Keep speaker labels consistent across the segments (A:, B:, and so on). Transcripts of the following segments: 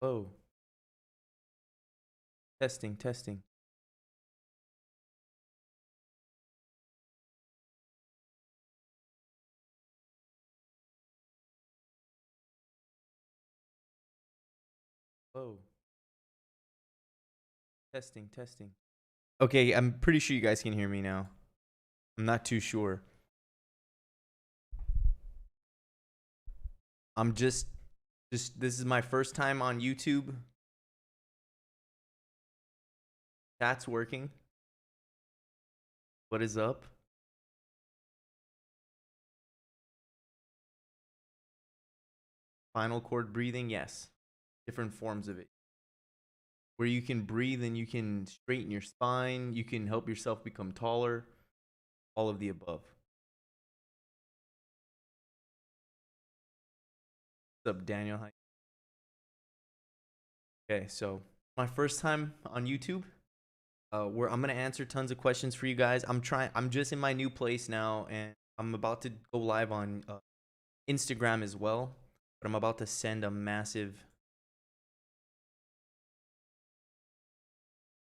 A: Oh, testing, testing. Oh, testing, testing. Okay, I'm pretty sure you guys can hear me now. I'm not too sure. I'm just this is my first time on YouTube. That's working. What is up? Spinal cord breathing, yes. Different forms of it. Where you can breathe and you can straighten your spine, you can help yourself become taller, all of the above. What's up, Daniel? Hi. Okay, so my first time on YouTube, where I'm gonna answer tons of questions for you guys. I'm just in my new place now, and I'm about to go live on Instagram as well. But I'm about to send a massive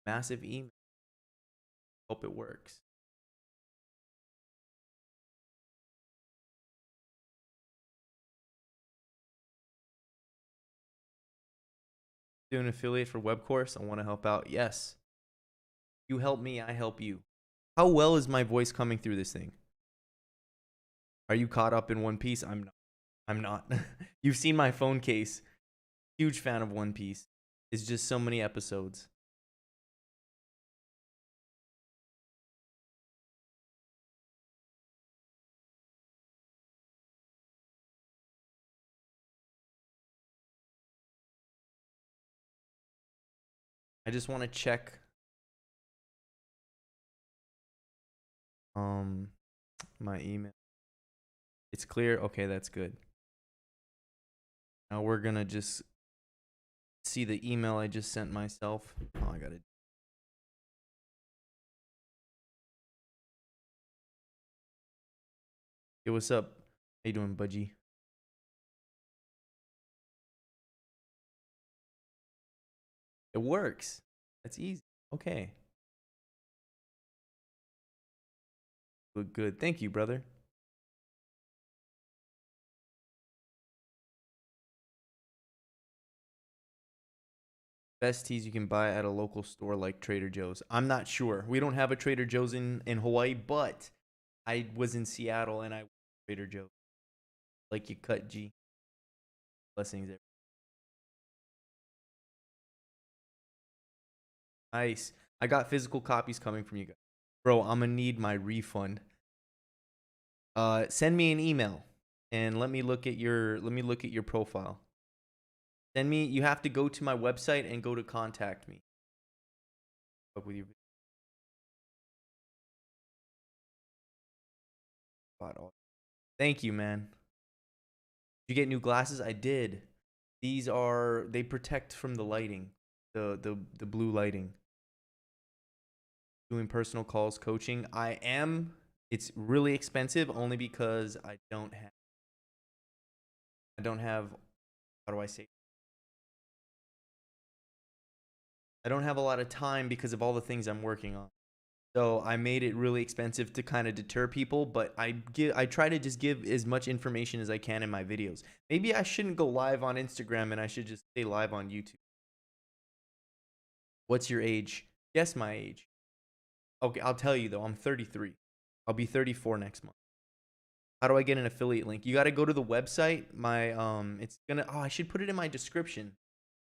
A: email. Hope it works. Do an affiliate for web course. I want to help out. Yes, you help me, I help you. How well is my voice coming through this thing? Are you caught up in One Piece? I'm not. I'm not. You've seen my phone case. Huge fan of One Piece. It's just so many episodes. I just want to check um my email. It's clear. Okay, that's good. Now we're gonna just see the email I just sent myself. Oh, I got it. Hey, what's up? How you doing, Budgie? It works. That's easy. Okay. Good, good. Thank you, brother. Best teas you can buy at a local store like Trader Joe's. I'm not sure. We don't have a Trader Joe's in Hawaii, but I was in Seattle and I went to Trader Joe's. Like you cut G. Blessings there. Nice. I got physical copies coming from you guys. Bro, I'm gonna need my refund. Send me an email and let me look at your profile. Send me. You have to go to my website and go to contact me. Up with your Thank you, man. Did you get new glasses? I did. They protect from the lighting, the blue lighting. Doing personal calls, coaching. I am. It's really expensive only because I don't have how do I say? I don't have a lot of time because of all the things I'm working on. So I made it really expensive to kind of deter people, but I try to just give as much information as I can in my videos. Maybe I shouldn't go live on Instagram and I should just stay live on YouTube. What's your age? Guess my age. Okay, I'll tell you though. I'm 33. I'll be 34 next month. How do I get an affiliate link? You got to go to the website. It's gonna. Oh, I should put it in my description.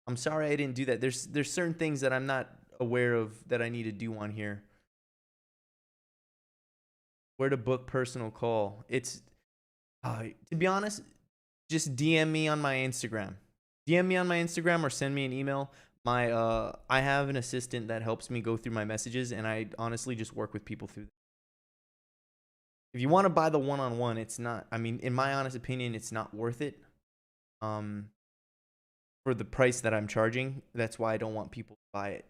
A: I'm sorry I didn't do that. There's certain things that I'm not aware of that I need to do on here. Where to book personal call? To be honest, just DM me on my Instagram. DM me on my Instagram or send me an email. I have an assistant that helps me go through my messages, and I honestly just work with people through. If you want to buy the one-on-one, it's not. I mean, in my honest opinion, it's not worth it. Um, for the price that I'm charging, that's why I don't want people to buy it.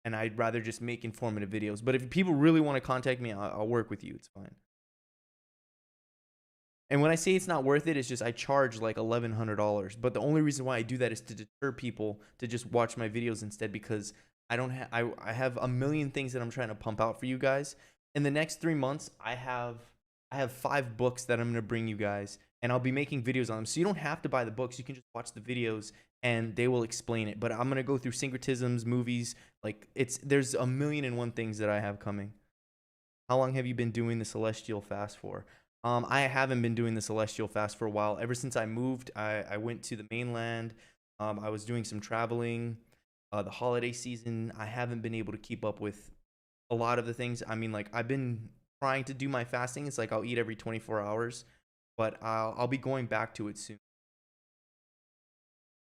A: And I'd rather just make informative videos. But if people really want to contact me, I'll work with you. It's fine. And when I say it's not worth it, it's just I charge like $1,100. But the only reason why I do that is to deter people to just watch my videos instead, because I don't have I have a million things that I'm trying to pump out for you guys. In the next 3 months, I have 5 books that I'm gonna bring you guys, and I'll be making videos on them. So you don't have to buy the books; you can just watch the videos, and they will explain it. But I'm gonna go through syncretisms, movies, like there's a million and one things that I have coming. How long have you been doing the celestial fast for? I haven't been doing the celestial fast for a while. Ever since I moved, I went to the mainland. I was doing some traveling. The holiday season, I haven't been able to keep up with a lot of the things. I mean, like I've been trying to do my fasting. It's like I'll eat every 24 hours, but I'll be going back to it soon.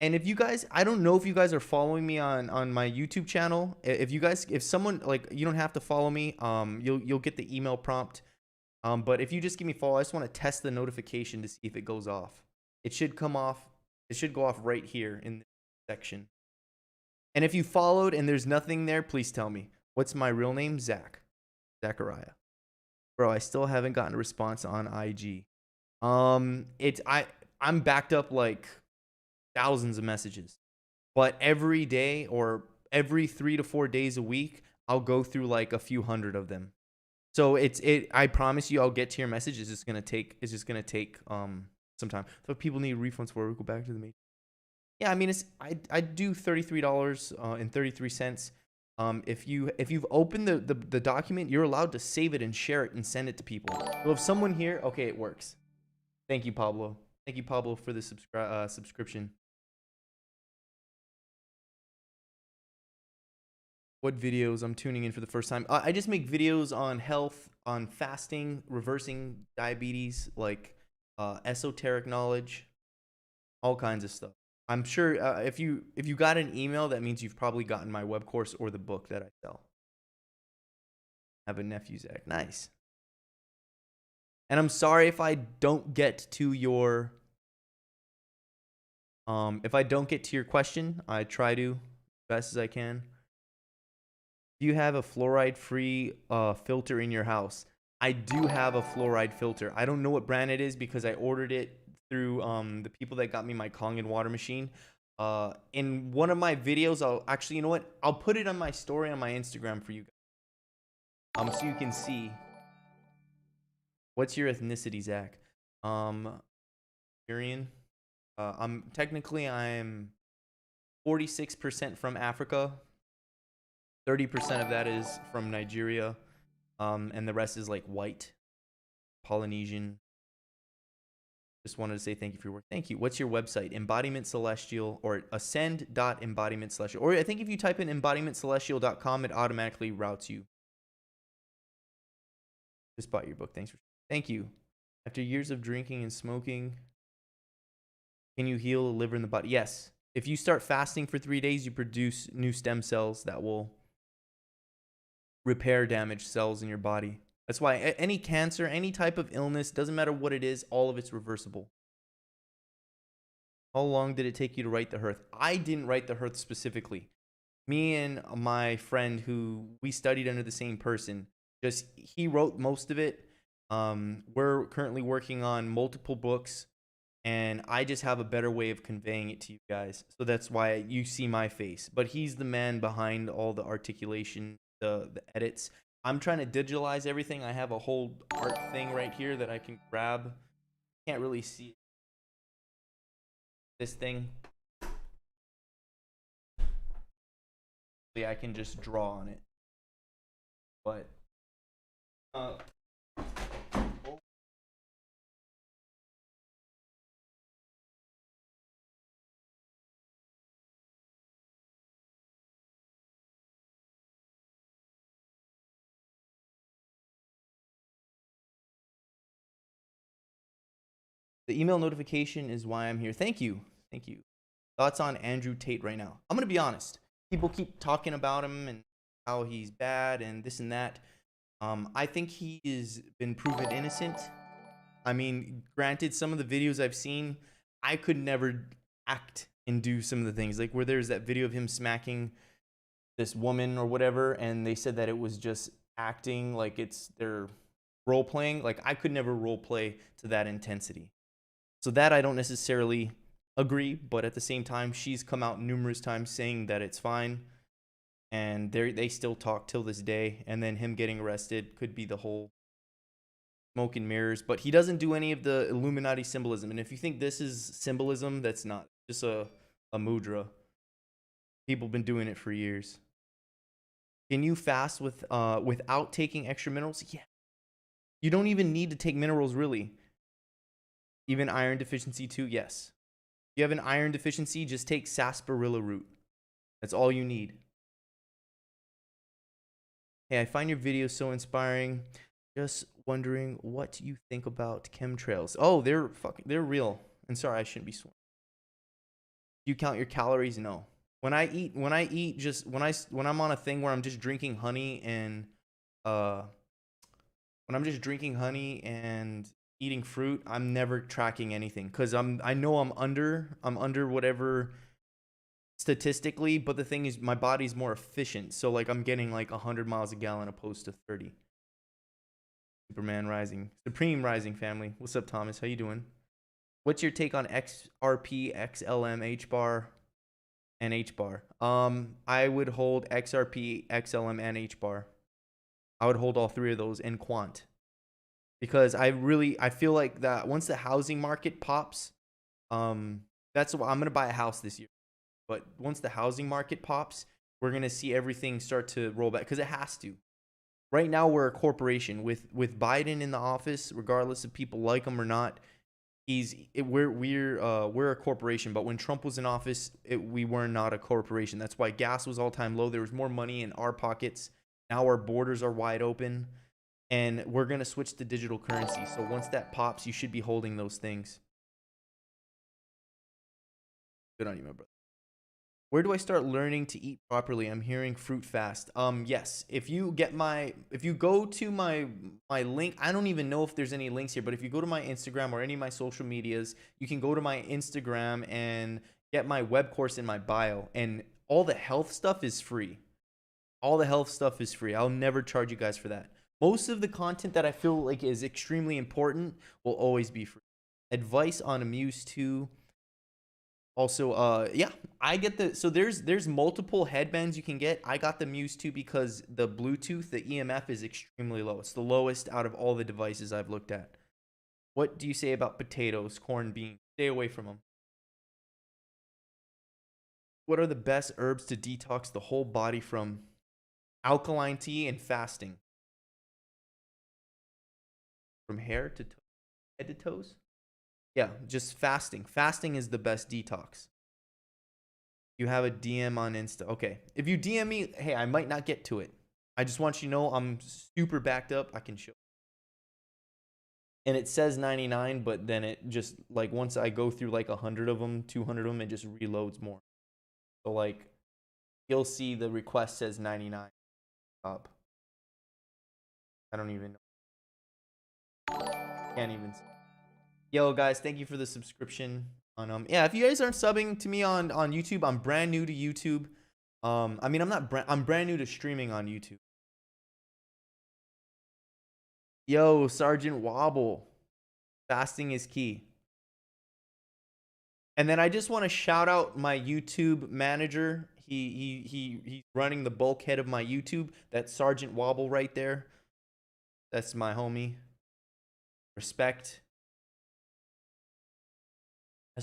A: And if you guys, I don't know if you guys are following me on my YouTube channel. If you guys, if someone, like, you don't have to follow me. You'll get the email prompt. But if you just give me follow, I just want to test the notification to see if it goes off. It should come off. It should go off right here in this section. And if you followed and there's nothing there, please tell me. What's my real name? Zach. Zachariah. Bro, I still haven't gotten a response on IG. I'm backed up like thousands of messages. But every day or every 3 to 4 days a week, I'll go through like a few hundred of them. So I promise you I'll get to your message. It's just gonna take some time. So if people need refunds for it, we'll go back to the main. Yeah, I mean I do $33.33. If you've opened the document, you're allowed to save it and share it and send it to people. So if someone here, okay, it works. Thank you, Pablo. Thank you, Pablo, for the subscription. What videos? I'm tuning in for the first time. I just make videos on health, on fasting, reversing diabetes, like esoteric knowledge, all kinds of stuff. I'm sure if you got an email, that means you've probably gotten my web course or the book that I sell. I have a nephew, Zach. Nice. And I'm sorry if I don't get to your question. I try to best as I can. Do you have a fluoride-free filter in your house? I do have a fluoride filter. I don't know what brand it is because I ordered it through the people that got me my Kangen water machine. In one of my videos, I'll actually, you know what? I'll put it on my story on my Instagram for you guys. So you can see. What's your ethnicity, Zach? Syrian. I'm 46% from Africa. 30% of that is from Nigeria. And the rest is like white, Polynesian. Just wanted to say thank you for your work. Thank you. What's your website? Embodiment Celestial or ascend.embodiment celestial. Or I think if you type in embodimentcelestial.com, it automatically routes you. Just bought your book. Thank you. After years of drinking and smoking, can you heal the liver and the body? Yes. If you start fasting for 3 days, you produce new stem cells that will repair damaged cells in your body. That's why any cancer, any type of illness, doesn't matter what it is, all of it's reversible. How long did it take you to write the Hearth? I didn't write the Hearth specifically. Me and my friend who we studied under the same person, he wrote most of it. We're currently working on multiple books, and I just have a better way of conveying it to you guys. So that's why you see my face. But he's the man behind all the articulation, the edits. I'm trying to digitalize everything. I have a whole art thing right here that I can grab. Can't really see this thing. I can just draw on it. But the email notification is why I'm here. Thank you. Thank you. Thoughts on Andrew Tate right now? I'm going to be honest. People keep talking about him and how he's bad and this and that. I think he has been proven innocent. I mean, granted, some of the videos I've seen, I could never act and do some of the things. Like where there's that video of him smacking this woman or whatever, and they said that it was just acting, like they're role playing. Like I could never role play to that intensity. So that I don't necessarily agree, but at the same time, she's come out numerous times saying that it's fine, and they still talk till this day. And then him getting arrested could be the whole smoke and mirrors, but he doesn't do any of the Illuminati symbolism. And if you think this is symbolism, that's not. Just a mudra. People been doing it for years. Can you fast without taking extra minerals? Yeah. You don't even need to take minerals really. Even iron deficiency too, yes. If you have an iron deficiency, just take sarsaparilla root. That's all you need. Hey, I find your videos so inspiring. Just wondering what you think about chemtrails. Oh, they're real. And sorry, I shouldn't be swearing. You count your calories? No. When I eat just when I'm on a thing where I'm just drinking honey and when I'm just drinking honey and eating fruit, I'm never tracking anything cuz I know I'm under whatever statistically, but the thing is my body's more efficient. So like I'm getting like 100 miles a gallon opposed to 30. Superman Rising. Supreme Rising family. What's up, Thomas? How you doing? What's your take on XRP, XLM, H bar, and H bar? I would hold XRP, XLM, and H bar. I would hold all three of those in quant because I feel like that once the housing market pops, that's what I'm gonna buy a house this year. But once the housing market pops, we're gonna see everything start to roll back because it has to. Right now, we're a corporation with Biden in the office, regardless if people like him or not. We're a corporation, but when Trump was in office, we were not a corporation. That's why gas was all time low. There was more money in our pockets. Now our borders are wide open, and we're gonna switch to digital currency. So once that pops, you should be holding those things. Good on you, my brother. Where do I start learning to eat properly? I'm hearing fruit fast. Yes. If you go to my link, I don't even know if there's any links here, but if you go to my Instagram or any of my social medias, you can go to my Instagram and get my web course in my bio, and all the health stuff is free. All the health stuff is free. I'll never charge you guys for that. Most of the content that I feel like is extremely important will always be free. Advice on Amuse 2. Also, yeah, I get so there's multiple headbands you can get. I got the Muse 2 because the Bluetooth, the EMF is extremely low. It's the lowest out of all the devices I've looked at. What do you say about potatoes, corn, beans? Stay away from them. What are the best herbs to detox the whole body from alkaline tea and fasting? From hair to head to toes? Yeah, just fasting. Fasting is the best detox. You have a DM on Insta. Okay. If you DM me, hey, I might not get to it. I just want you to know I'm super backed up. I can show. And it says 99, but then it just like once I go through like 100 of them, 200 of them, it just reloads more. So like you'll see the request says 99 up. I don't even know. Can't even see. Yo guys, thank you for the subscription. On yeah, if you guys aren't subbing to me on YouTube, I'm brand new to YouTube. I mean, I'm brand new to streaming on YouTube. Yo, Sergeant Wobble. Fasting is key. And then I just want to shout out my YouTube manager. He's running the bulkhead of my YouTube. That's Sergeant Wobble right there. That's my homie. Respect.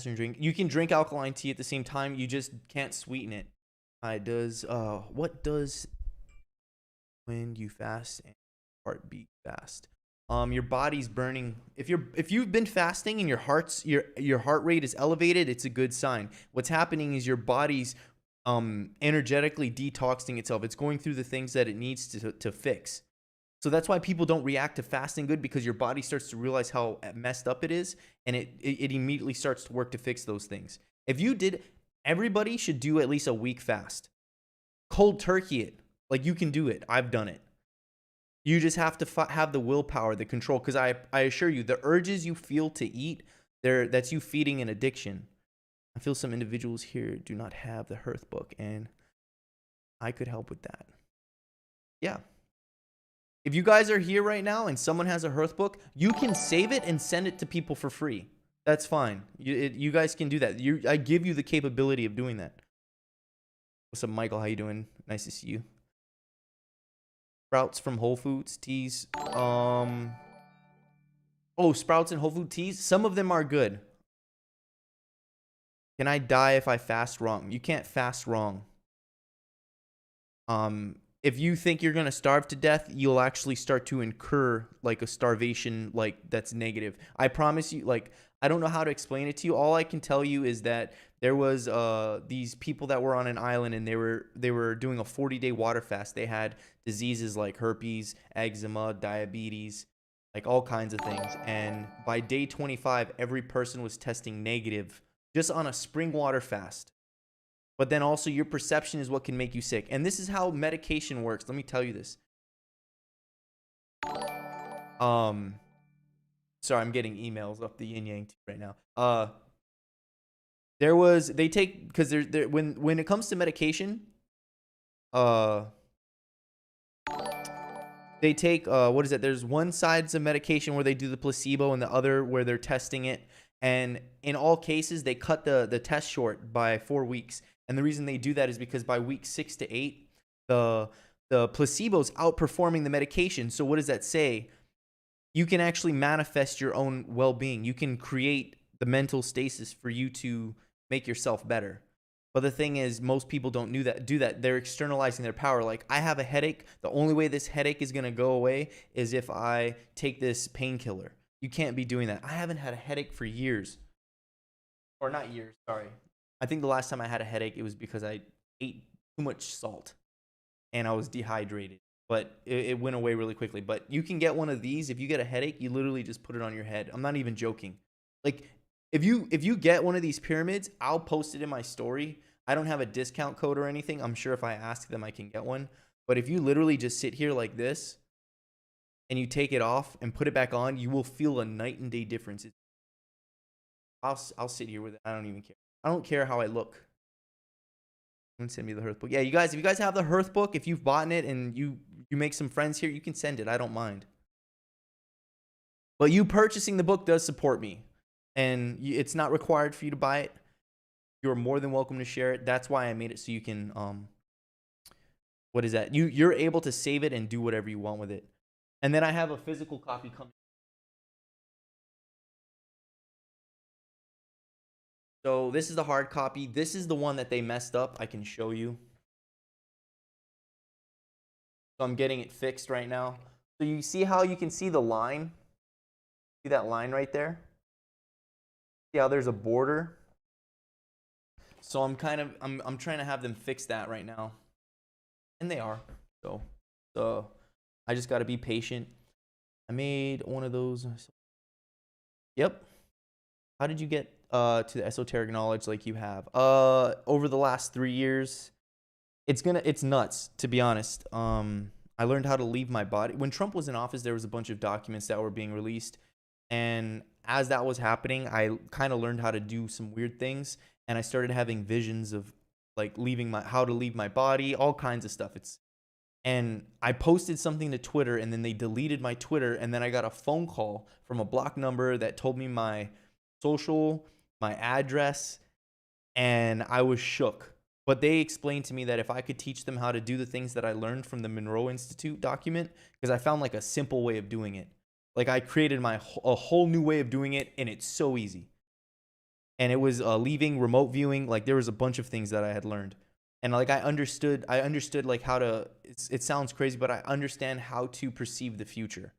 A: Drink. You can drink alkaline tea at the same time. You just can't sweeten it. What does when you fast and heartbeat fast? Your body's burning. If you've been fasting and your heart rate is elevated, it's a good sign. What's happening is your body's energetically detoxing itself. It's going through the things that it needs to fix. So that's why people don't react to fasting good, because your body starts to realize how messed up it is, and it immediately starts to work to fix those things. Everybody should do at least a week fast. Cold turkey it. Like, you can do it. I've done it. You just have to have the willpower, the control, because I assure you, the urges you feel to eat, that's you feeding an addiction. I feel some individuals here do not have the Hearth book, and I could help with that. Yeah. If you guys are here right now and someone has a Hearth book, you can save it and send it to people for free. That's fine. You guys can do that. I give you the capability of doing that. What's up, Michael? How you doing? Nice to see you. Sprouts from Whole Foods teas. Oh, sprouts and Whole Food teas. Some of them are good. Can I die if I fast wrong? You can't fast wrong. If you think you're gonna starve to death, you'll actually start to incur like a starvation like that's negative. I promise you. Like, I don't know how to explain it to you. All I can tell you is that there was these people that were on an island and they were doing a 40-day water fast. They had diseases like herpes, eczema, diabetes, like all kinds of things. And by day 25, every person was testing negative just on a spring water fast. But then also your perception is what can make you sick. And this is how medication works. Let me tell you this. Sorry, I'm getting emails off the yin yang right now. They take, because when it comes to medication, they take what is it? There's one side's of medication where they do the placebo and the other where they're testing it. And in all cases, they cut the test short by 4 weeks. And the reason they do that is because by week 6 to 8, the placebo's outperforming the medication. So what does that say? You can actually manifest your own well-being. You can create the mental stasis for you to make yourself better. But the thing is, most people don't do that. They're externalizing their power. Like, I have a headache. The only way this headache is going to go away is if I take this painkiller. You can't be doing that. I haven't had a headache for years. Or not years, sorry. I think the last time I had a headache, it was because I ate too much salt and I was dehydrated. But it went away really quickly. But you can get one of these. If you get a headache, you literally just put it on your head. I'm not even joking. Like, if you get one of these pyramids, I'll post it in my story. I don't have a discount code or anything. I'm sure if I ask them, I can get one. But if you literally just sit here like this and you take it off and put it back on, you will feel a night and day difference. I'll sit here with it. I don't even care. I don't care how I look. Send me the Hearth book. Yeah, you guys, if you guys have the Hearth book, if you've bought it and you make some friends here, you can send it. I don't mind. But you purchasing the book does support me. And it's not required for you to buy it. You're more than welcome to share it. That's why I made it so you can what is that? You're able to save it and do whatever you want with it. And then I have a physical copy coming. So this is the hard copy. This is the one that they messed up. I can show you. So I'm getting it fixed right now. So you see how you can see the line? See that line right there? See how there's a border? So I'm trying to have them fix that right now. And they are. So I just got to be patient. I made one of those. Yep. How did you get to the esoteric knowledge like you have? Over the last 3 years, it's nuts, to be honest. I learned how to leave my body. When Trump was in office, there was a bunch of documents that were being released. And as that was happening, I kind of learned how to do some weird things. And I started having visions of like how to leave my body, all kinds of stuff. And I posted something to Twitter and then they deleted my Twitter. And then I got a phone call from a block number that told me my social, my address, and I was shook. But they explained to me that if I could teach them how to do the things that I learned from the Monroe Institute document, because I found like a simple way of doing it. Like, I created a whole new way of doing it, and it's so easy. And it was leaving, remote viewing. Like, there was a bunch of things that I had learned. And like, I understood like how to, it sounds crazy, but I understand how to perceive the future.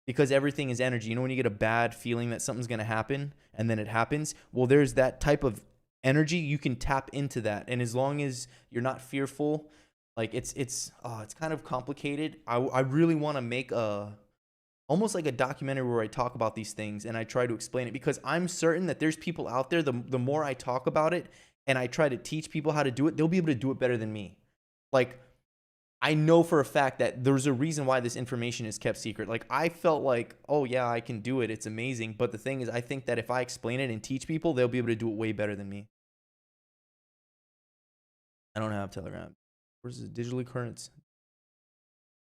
A: Because everything is energy. You know, when you get a bad feeling that something's going to happen and then it happens, well, there's that type of energy. You can tap into that. And as long as you're not fearful, like it's kind of complicated. I really want to make almost like a documentary where I talk about these things and I try to explain it, because I'm certain that there's people out there, the more I talk about it and I try to teach people how to do it, they'll be able to do it better than me. Like, I know for a fact that there's a reason why this information is kept secret. Like, I felt like, oh yeah, I can do it. It's amazing. But the thing is, I think that if I explain it and teach people, they'll be able to do it way better than me. I don't have Telegram. Where's the digitally current?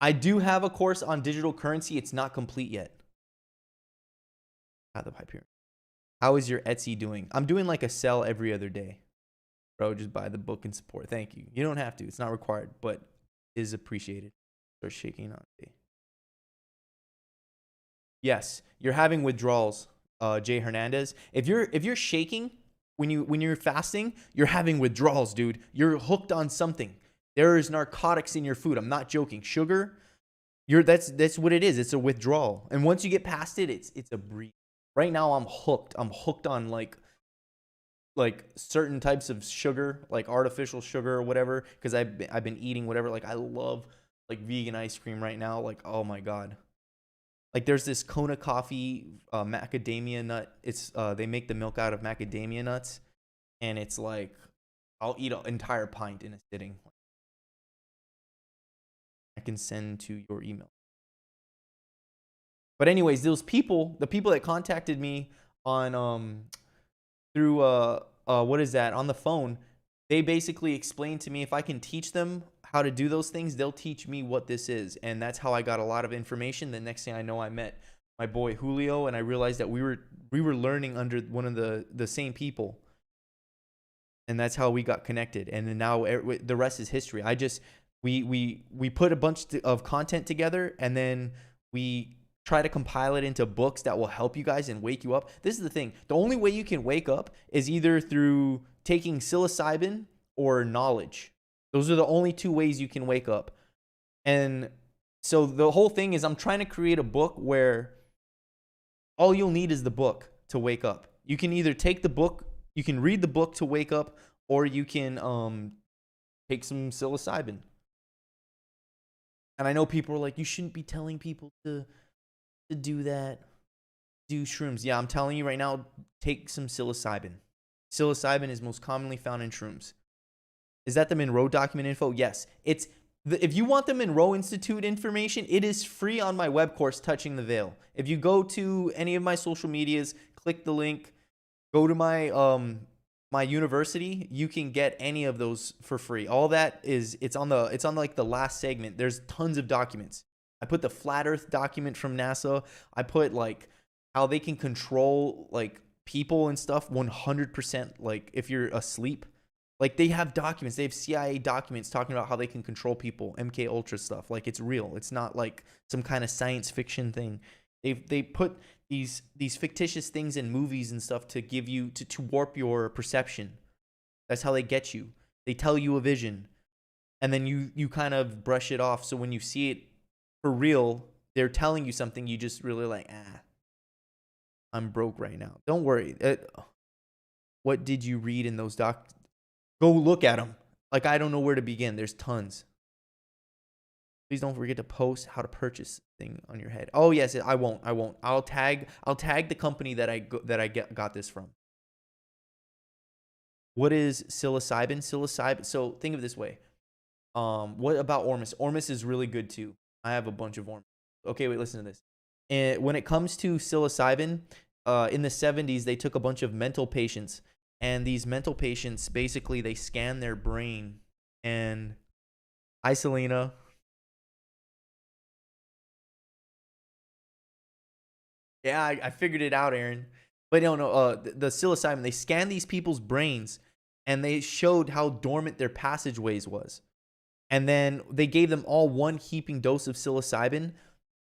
A: I do have a course on digital currency. It's not complete yet. Out the pipe here. How is your Etsy doing? I'm doing like a sell every other day. Bro, just buy the book and support. Thank you. You don't have to. It's not required, but is appreciated. Start shaking on it. Yes, you're having withdrawals, Jay Hernandez. If you're shaking when you're fasting, you're having withdrawals, dude. You're hooked on something. There is narcotics in your food. I'm not joking. Sugar, that's what it is. It's a withdrawal. And once you get past it, it's a breeze. Right now I'm hooked. I'm hooked on like certain types of sugar, like artificial sugar or whatever, because I've been eating whatever. Like I love like vegan ice cream right now. Like, oh my God. Like there's this Kona coffee macadamia nut. It's they make the milk out of macadamia nuts, and it's like I'll eat an entire pint in a sitting. I can send to your email. But anyways, those people, the people that contacted me on through what is that, on the phone, they basically explained to me if I can teach them how to do those things, they'll teach me what this is. And that's how I got a lot of information. The next thing I know, I met my boy Julio, and I realized that we were learning under one of the same people. And that's how we got connected. And then now the rest is history. We put a bunch of content together, and then we try to compile it into books that will help you guys and wake you up. This is the thing. The only way you can wake up is either through taking psilocybin or knowledge. Those are the only two ways you can wake up. And so the whole thing is I'm trying to create a book where all you'll need is the book to wake up. You can either take the book, you can read the book to wake up, or you can take some psilocybin. And I know people are like, you shouldn't be telling people to do that, do shrooms. Yeah, I'm telling you right now, take some psilocybin. Psilocybin is most commonly found in shrooms. Is that the Monroe document info? Yes. If you want the Monroe Institute information, it is free on my web course, Touching the Veil. If you go to any of my social medias, click the link, go to my my university, you can get any of those for free. All that is, it's on like the last segment. There's tons of documents. I put the flat earth document from NASA. I put like how they can control like people and stuff 100%, like if you're asleep. Like they have documents, they have CIA documents talking about how they can control people, MK Ultra stuff. Like it's real. It's not like some kind of science fiction thing. They put these fictitious things in movies and stuff to give you to warp your perception. That's how they get you. They tell you a vision, and then you kind of brush it off. So when you see it for real, they're telling you something, you just really like, I'm broke right now. Don't worry. What did you read in those docs? Go look at them. Like, I don't know where to begin. There's tons. Please don't forget to post how to purchase thing on your head. Oh yes, I won't. I'll tag the company that I got this from. What is psilocybin? Psilocybin. So think of it this way. What about Ormus? Ormus is really good too. I have a bunch of Ormus. Okay, wait, listen to this. And when it comes to psilocybin, in the 70s, they took a bunch of mental patients. And these mental patients, basically, they scan their brain. And hi, Selena. Yeah, I figured it out, Aaron. But no, the psilocybin, they scanned these people's brains, and they showed how dormant their passageways was. And then they gave them all one heaping dose of psilocybin,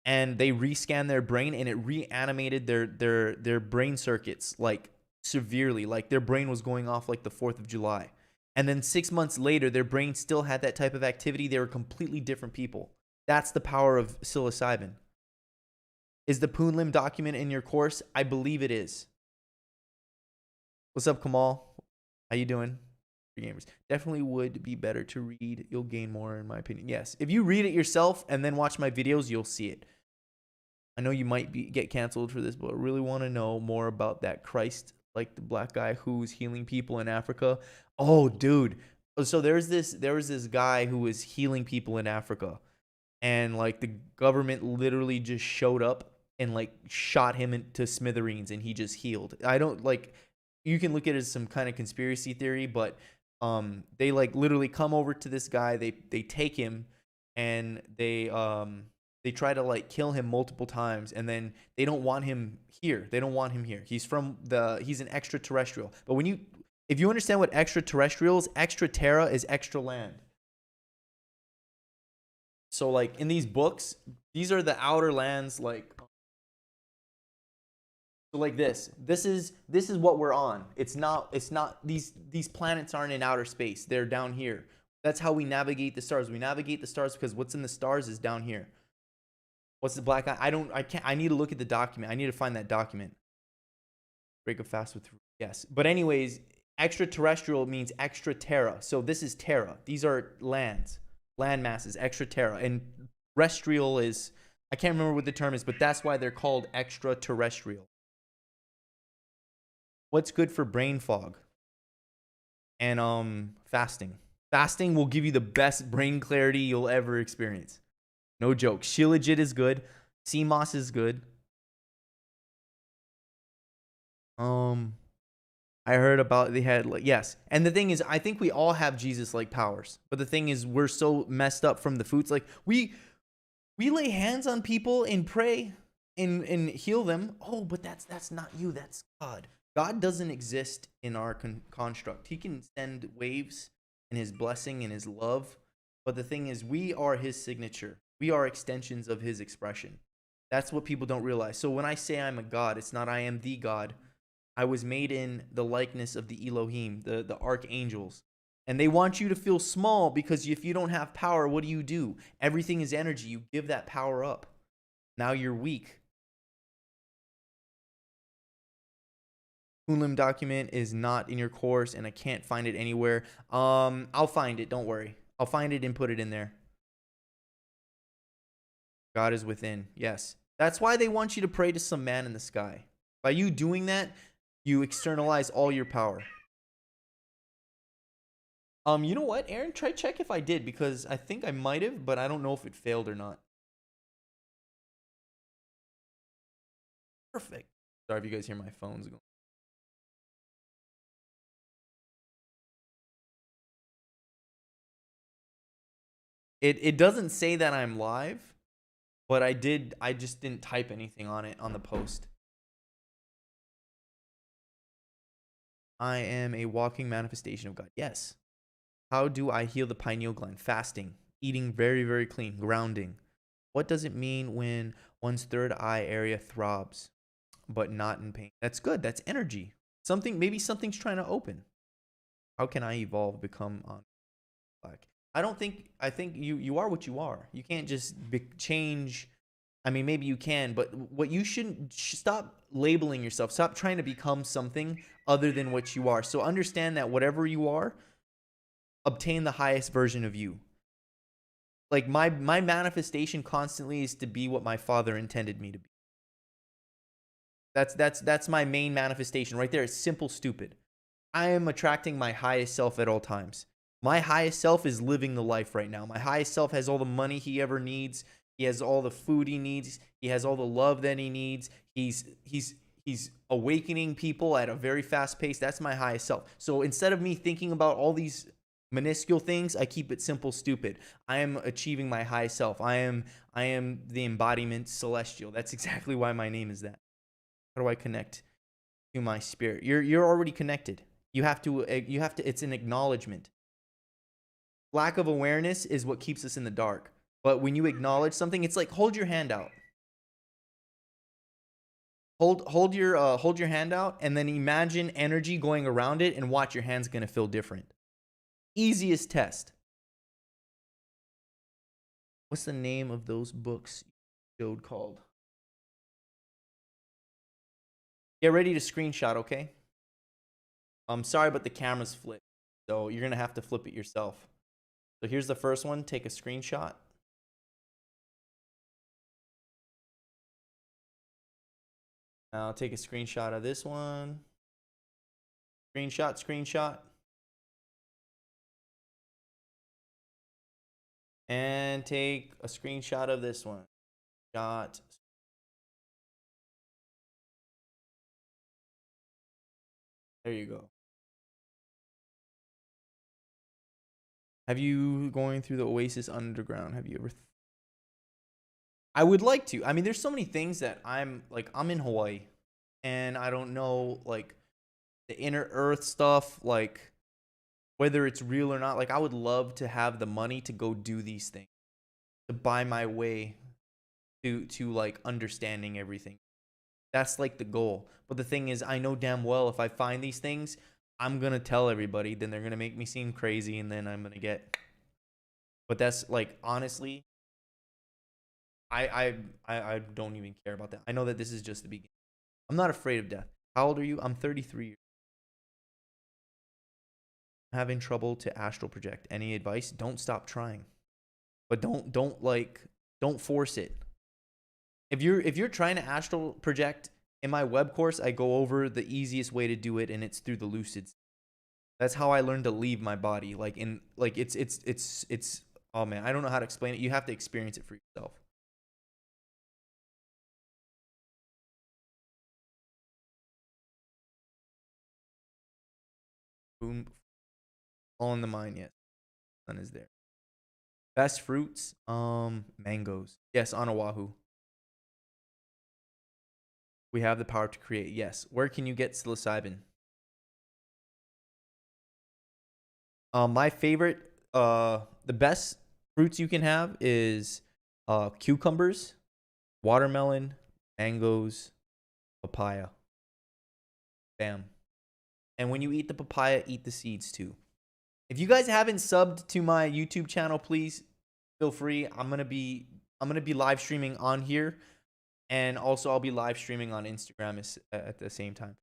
A: and they rescanned their brain, and it reanimated their brain circuits like severely. Like their brain was going off like the 4th of July. And then 6 months later, their brain still had that type of activity. They were completely different people. That's the power of psilocybin. Is the Poonlim document in your course? I believe it is. What's up, Kamal? How you doing? Gamers. Definitely would be better to read. You'll gain more, in my opinion. Yes. If you read it yourself and then watch my videos, you'll see it. I know you might get canceled for this, but I really want to know more about that Christ, like the black guy who's healing people in Africa. Oh, dude. So there was this guy who was healing people in Africa, and like the government literally just showed up and like shot him into smithereens, and he just healed. I don't like, you can look at it as some kind of conspiracy theory, but they like literally come over to this guy, they take him, and they try to like kill him multiple times, and then they don't want him here. They don't want him here. He's an extraterrestrial. But if you understand what extraterrestrial is, extra terra is extra land. So like in these books, these are the outer lands, like so like this is what we're on. It's not these planets aren't in outer space. They're down here. That's how we navigate the stars. We navigate the stars because what's in the stars is down here. What's the black eye? I need to look at the document. I need to find that document. Break a fast with yes. But anyways, extraterrestrial means extra terra. So this is terra. These are lands, land masses, extra terra. And terrestrial is, I can't remember what the term is, but that's why they're called extraterrestrial. What's good for brain fog? And fasting. Fasting will give you the best brain clarity you'll ever experience. No joke. Shilajit is good. Sea moss is good. I heard about they had like yes. And the thing is, I think we all have Jesus-like powers. But the thing is, we're so messed up from the foods. Like we lay hands on people and pray and heal them. Oh, but that's not you. That's God. God doesn't exist in our construct. He can send waves and his blessing and his love. But the thing is, we are his signature. We are extensions of his expression. That's what people don't realize. So when I say I'm a God, it's not I am the God. I was made in the likeness of the Elohim, the archangels. And they want you to feel small because if you don't have power, what do? Everything is energy. You give that power up. Now you're weak. Kunlun document is not in your course and I can't find it anywhere. I'll find it. Don't worry. I'll find it and put it in there. God is within. Yes. That's why they want you to pray to some man in the sky. By you doing that, you externalize all your power. You know what, Aaron? Try check if I did because I think I might have, but I don't know if it failed or not. Perfect. Sorry if you guys hear my phones going. It doesn't say that I'm live, but I just didn't type anything on it on the post. I am a walking manifestation of God. Yes. How do I heal the pineal gland? Fasting, eating very, very clean, grounding. What does it mean when one's third eye area throbs, but not in pain? That's good. That's energy. Maybe something's trying to open. How can I evolve, become on black? I think you are what you are. You can't just change. I mean, maybe you can, but what you shouldn't stop labeling yourself. Stop trying to become something other than what you are. So understand that whatever you are, obtain the highest version of you. Like my manifestation constantly is to be what my father intended me to be. That's my main manifestation right there. It's simple, stupid. I am attracting my highest self at all times. My highest self is living the life right now. My highest self has all the money he ever needs. He has all the food he needs. He has all the love that he needs. He's awakening people at a very fast pace. That's my highest self. So instead of me thinking about all these minuscule things, I keep it simple, stupid. I am achieving my highest self. I am the embodiment celestial. That's exactly why my name is that. How do I connect to my spirit? You're already connected. You have to it's an acknowledgement. Lack of awareness is what keeps us in the dark. But when you acknowledge something, it's like hold your hand out. Hold your hand out and then imagine energy going around it and watch your hand's going to feel different. Easiest test. What's the name of those books you showed called? Get ready to screenshot, okay? I'm sorry, but the camera's flipped. So you're going to have to flip it yourself. So here's the first one. Take a screenshot. Now take a screenshot of this one. Screenshot. And take a screenshot of this one. Shot. There you go. Have you going through the Oasis Underground? Have you ever? I would like to. I mean, there's so many things that I'm in Hawaii, and I don't know like the inner Earth stuff, like whether it's real or not. Like, I would love to have the money to go do these things, to buy my way to like understanding everything. That's like the goal. But the thing is, I know damn well if I find these things, I'm gonna tell everybody. Then they're gonna make me seem crazy, and then I'm gonna get. But that's like honestly, I don't even care about that. I know that this is just the beginning. I'm not afraid of death. How old are you? I'm 33. Having trouble to astral project. Any advice? Don't stop trying. But don't force it. If you're trying to astral project, in my web course, I go over the easiest way to do it, and it's through the lucid. That's how I learned to leave my body. It's oh man, I don't know how to explain it. You have to experience it for yourself. Boom, all in the mind. Yes, sun is there. Best fruits, mangoes. Yes, on Oahu. We have the power to create. Yes. Where can you get psilocybin? My favorite, the best fruits you can have is cucumbers, watermelon, mangoes, papaya. Bam. And when you eat the papaya, eat the seeds too. If you guys haven't subbed to my YouTube channel, please feel free. I'm gonna be live streaming on here, and also I'll be live streaming on Instagram at the same time.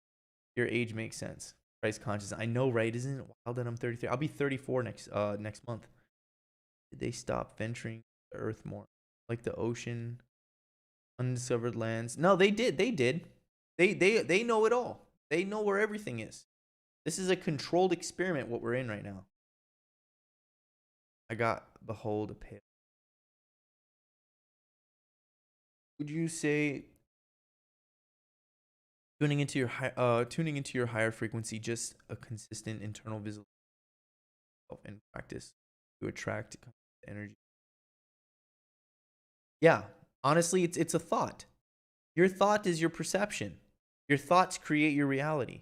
A: Your age makes sense. Price conscious. I know, right? Isn't it wild that I'm 33? I'll be 34 next month. Did they stop venturing the Earth more, like the ocean, undiscovered lands? No, they did. They did. They know it all. They know where everything is. This is a controlled experiment. What we're in right now. I got behold a pale. Would you say tuning into your higher frequency, just a consistent internal visual and practice to attract energy? Yeah, honestly, it's a thought. Your thought is your perception. Your thoughts create your reality.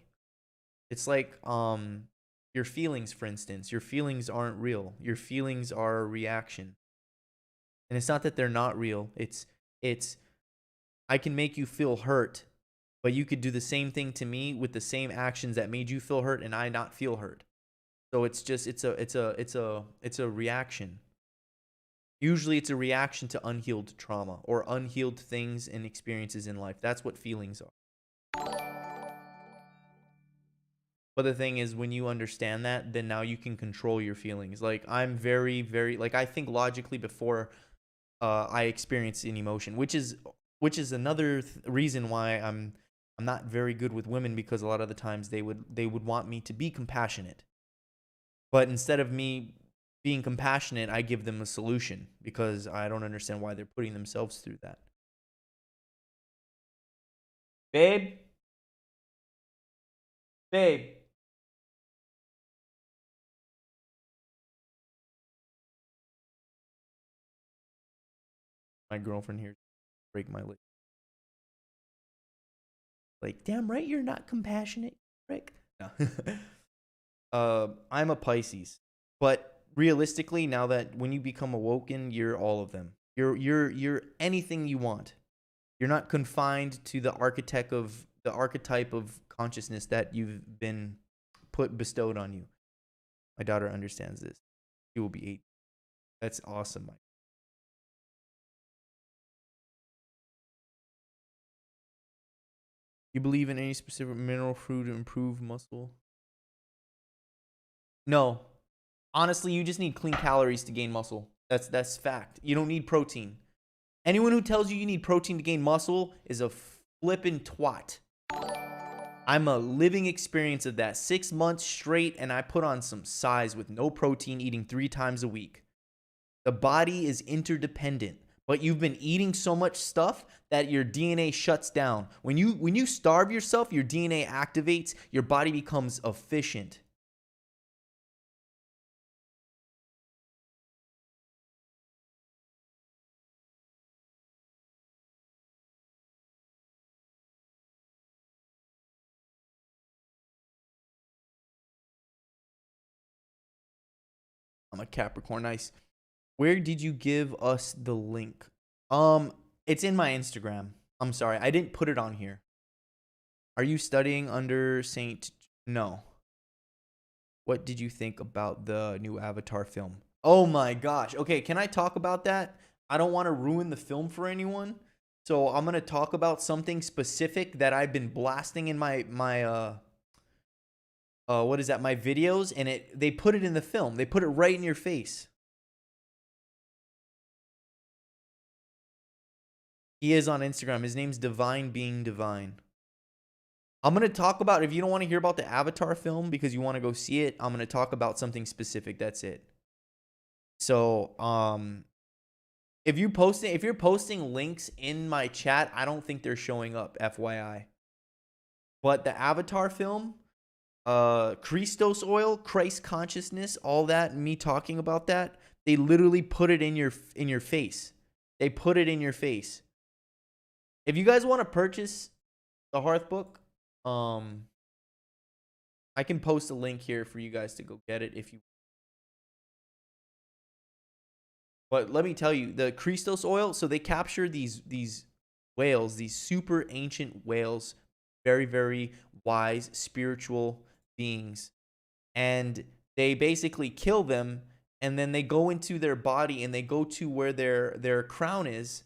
A: It's like your feelings, for instance. Your feelings aren't real. Your feelings are a reaction. And it's not that they're not real. It's I can make you feel hurt, but you could do the same thing to me with the same actions that made you feel hurt and I not feel hurt. So it's a reaction. Usually it's a reaction to unhealed trauma or unhealed things and experiences in life. That's what feelings are. But the thing is, when you understand that, then now you can control your feelings. Like, I'm very, very, like, I think logically before I experience an emotion, which is another reason why I'm not very good with women, because a lot of the times they would want me to be compassionate. But instead of me being compassionate, I give them a solution because I don't understand why they're putting themselves through that. Babe? Babe. My girlfriend here break my leg. Like, damn right you're not compassionate, Rick. No. I'm a Pisces. But realistically, now that when you become awoken, you're all of them. You're anything you want. You're not confined to the archetype of consciousness that you've been bestowed on you. My daughter understands this. She will be 8. That's awesome, Mike. You believe in any specific mineral fruit to improve muscle? No. Honestly, you just need clean calories to gain muscle. That's fact. You don't need protein. Anyone who tells you need protein to gain muscle is a flippin' twat. I'm a living experience of that. 6 months straight, and I put on some size with no protein, eating 3 times a week. The body is interdependent, but you've been eating so much stuff that your DNA shuts down. When you starve yourself, your DNA activates, your body becomes efficient. I'm a Capricorn. Nice. Where did you give us the link? It's in my Instagram. I'm sorry, I didn't put it on here. Are you studying under Saint? No. What did you think about the new Avatar film? Oh my gosh. Okay, can I talk about that? I don't want to ruin the film for anyone. So I'm going to talk about something specific that I've been blasting in my what is that? My videos, and they put it in the film. They put it right in your face. He is on Instagram. His name's Divine Being Divine. I'm going to talk about, if you don't want to hear about the Avatar film because you want to go see it, I'm going to talk about something specific. That's it. So, if you're posting links in my chat, I don't think they're showing up, FYI. But the Avatar film, Christos oil, Christ consciousness, all that, me talking about that, they literally put it in your face. They put it in your face. If you guys want to purchase the Hearth book, I can post a link here for you guys to go get it if you. But let me tell you, the Christos oil, so they capture these whales, these super ancient whales, very, very wise, spiritual beings. And they basically kill them, and then they go into their body, and they go to where their crown is,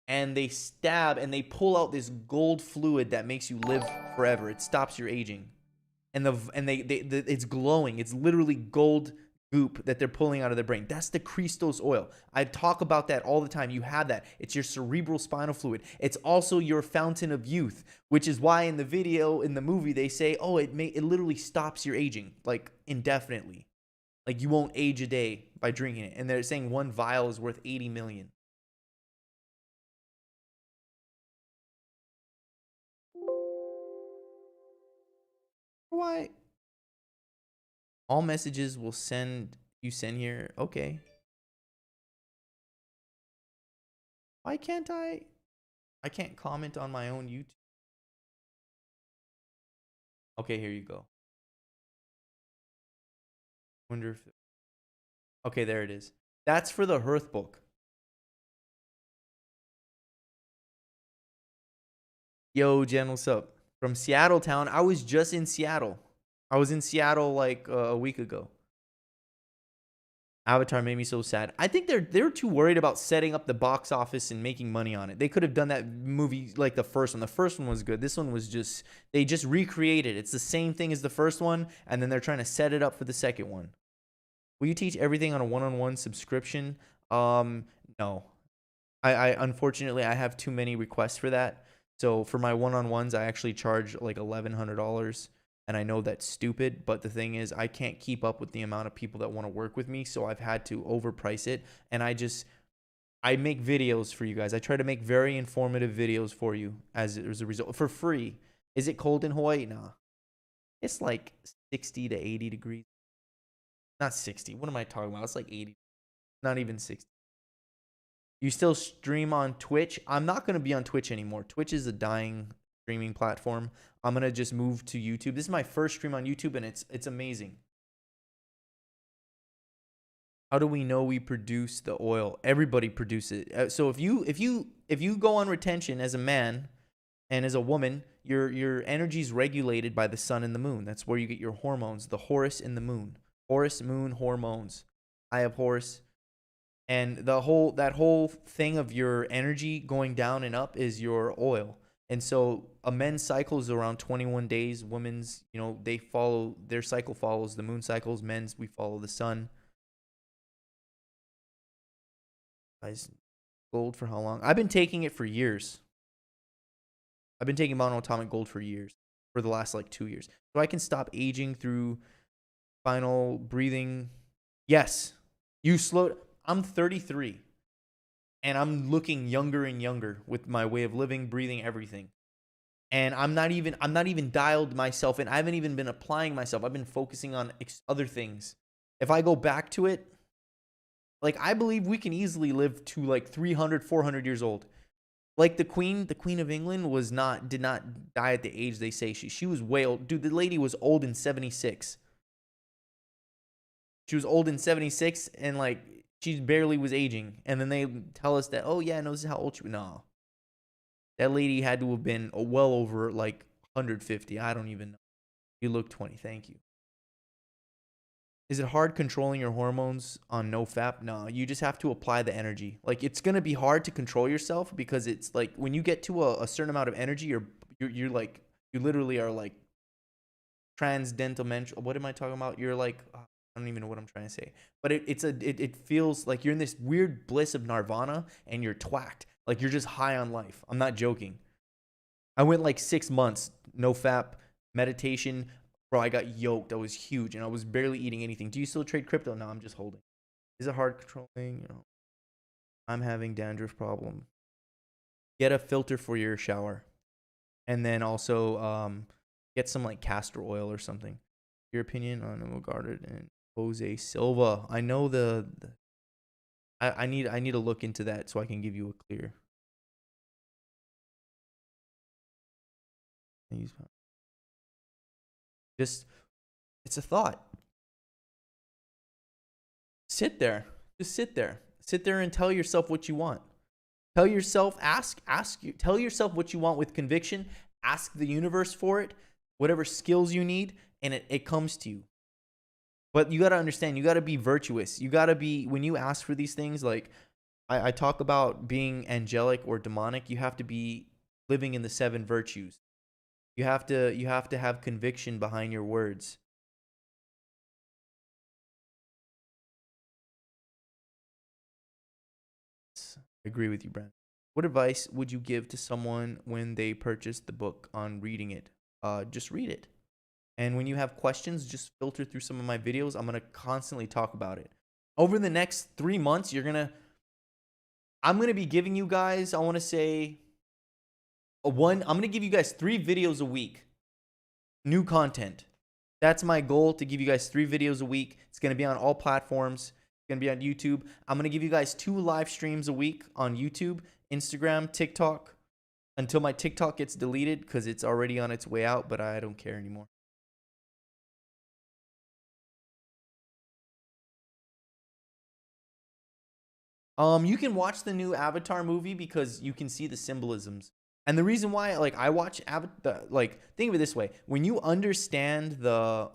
A: and they stab, and they pull out this gold fluid that makes you live forever. It stops your aging. And it's glowing. It's literally gold goop that they're pulling out of their brain. That's the Christos oil. I talk about that all the time. You have that. It's your cerebral spinal fluid. It's also your fountain of youth, which is why in the movie, they say, oh, it literally stops your aging, like indefinitely. Like you won't age a day by drinking it. And they're saying one vial is worth 80 million. Why? All messages will send here. Okay. Why can't I can't comment on my own YouTube. Okay, here you go. Wonder if. Okay, there it is. That's for the Hearth book. Yo, Jen, what's up? From Seattle town. I was just in Seattle. I was in Seattle like a week ago. Avatar made me so sad. I think they're too worried about setting up the box office and making money on it. They could have done that movie like the first one. The first one was good. This one was just, they just recreated. It's the same thing as the first one, and then they're trying to set it up for the second one. Will you teach everything on a one-on-one subscription? No. I unfortunately I have too many requests for that. So for my one-on-ones, I actually charge like $1,100. And I know that's stupid, but the thing is, I can't keep up with the amount of people that want to work with me, so I've had to overprice it. And I make videos for you guys. I try to make very informative videos for you as a result, for free. Is it cold in Hawaii? Nah. It's like 60 to 80 degrees. Not 60. What am I talking about? It's like 80. Not even 60. You still stream on Twitch? I'm not going to be on Twitch anymore. Twitch is a dying streaming platform. I'm going to just move to YouTube. This is my first stream on YouTube, and it's amazing. How do we know we produce the oil? Everybody produces it. So if you go on retention as a man and as a woman, your energy is regulated by the sun and the moon. That's where you get your hormones, the Horus and the moon. Horus, moon, hormones. I have Horus. And that whole thing of your energy going down and up is your oil. And so a men's cycle is around 21 days. Women's, their cycle follows the moon cycles. Men's, we follow the sun. Guys, gold for how long? I've been taking it for years. I've been taking monoatomic gold for years, for the last like 2 years. So I can stop aging through final breathing. Yes, I'm 33. And I'm looking younger and younger with my way of living, breathing, everything. And I'm not even dialed myself in. I haven't even been applying myself. I've been focusing on other things. If I go back to it, like I believe we can easily live to like 300, 400 years old. Like the Queen of England did not die at the age they say she was way old. Dude, the lady was old in 76. She was old in 76 and like she barely was aging. And then they tell us that, oh yeah, no, this is how old she was. No. That lady had to have been well over like 150. I don't even know. You look 20. Thank you. Is it hard controlling your hormones on no fap? No, you just have to apply the energy. Like it's gonna be hard to control yourself because it's like when you get to a certain amount of energy, you're like you literally are like transcendental. What am I talking about? You're like I don't even know what I'm trying to say. But it feels like you're in this weird bliss of nirvana and you're twacked. Like you're just high on life. I'm not joking. I went like 6 months, no fap, meditation. Bro, I got yoked. I was huge and I was barely eating anything. Do you still trade crypto? No, I'm just holding. Is it hard controlling? You know, I'm having dandruff problem. Get a filter for your shower. And then also get some like castor oil or something. Your opinion on Guarded and Jose Silva. I know I need to look into that so I can give you a clear. Just it's a thought. Sit there. Just sit there. Sit there and tell yourself what you want. Tell yourself, tell yourself what you want with conviction. Ask the universe for it, whatever skills you need, and it comes to you. But you got to understand, you got to be virtuous. You got to be, when you ask for these things, like I talk about being angelic or demonic, you have to be living in the 7 virtues. You have to have conviction behind your words. I agree with you, Brent. What advice would you give to someone when they purchase the book on reading it? Just read it. And when you have questions, just filter through some of my videos. I'm going to constantly talk about it. Over the next 3 months, I'm going to be giving you guys, I want to say, I'm going to give you guys 3 videos a week. New content. That's my goal, to give you guys 3 videos a week. It's going to be on all platforms. It's going to be on YouTube. I'm going to give you guys 2 live streams a week on YouTube, Instagram, TikTok, until my TikTok gets deleted because it's already on its way out, but I don't care anymore. You can watch the new Avatar movie because you can see the symbolisms. And the reason why, like, I watch Avatar, like, think of it this way: when you understand the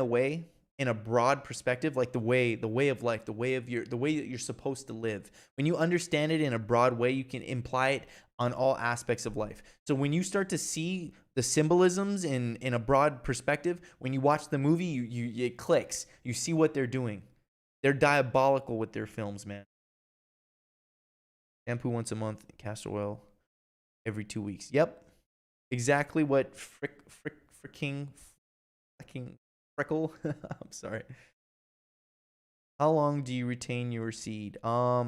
A: way in a broad perspective, like the way of life, the way that you're supposed to live. When you understand it in a broad way, you can imply it on all aspects of life. So when you start to see the symbolisms in a broad perspective, when you watch the movie, it clicks. You see what they're doing. They're diabolical with their films, man. Shampoo once a month, castor oil every 2 weeks. Yep. Exactly what freaking freckle. I'm sorry. How long do you retain your seed? I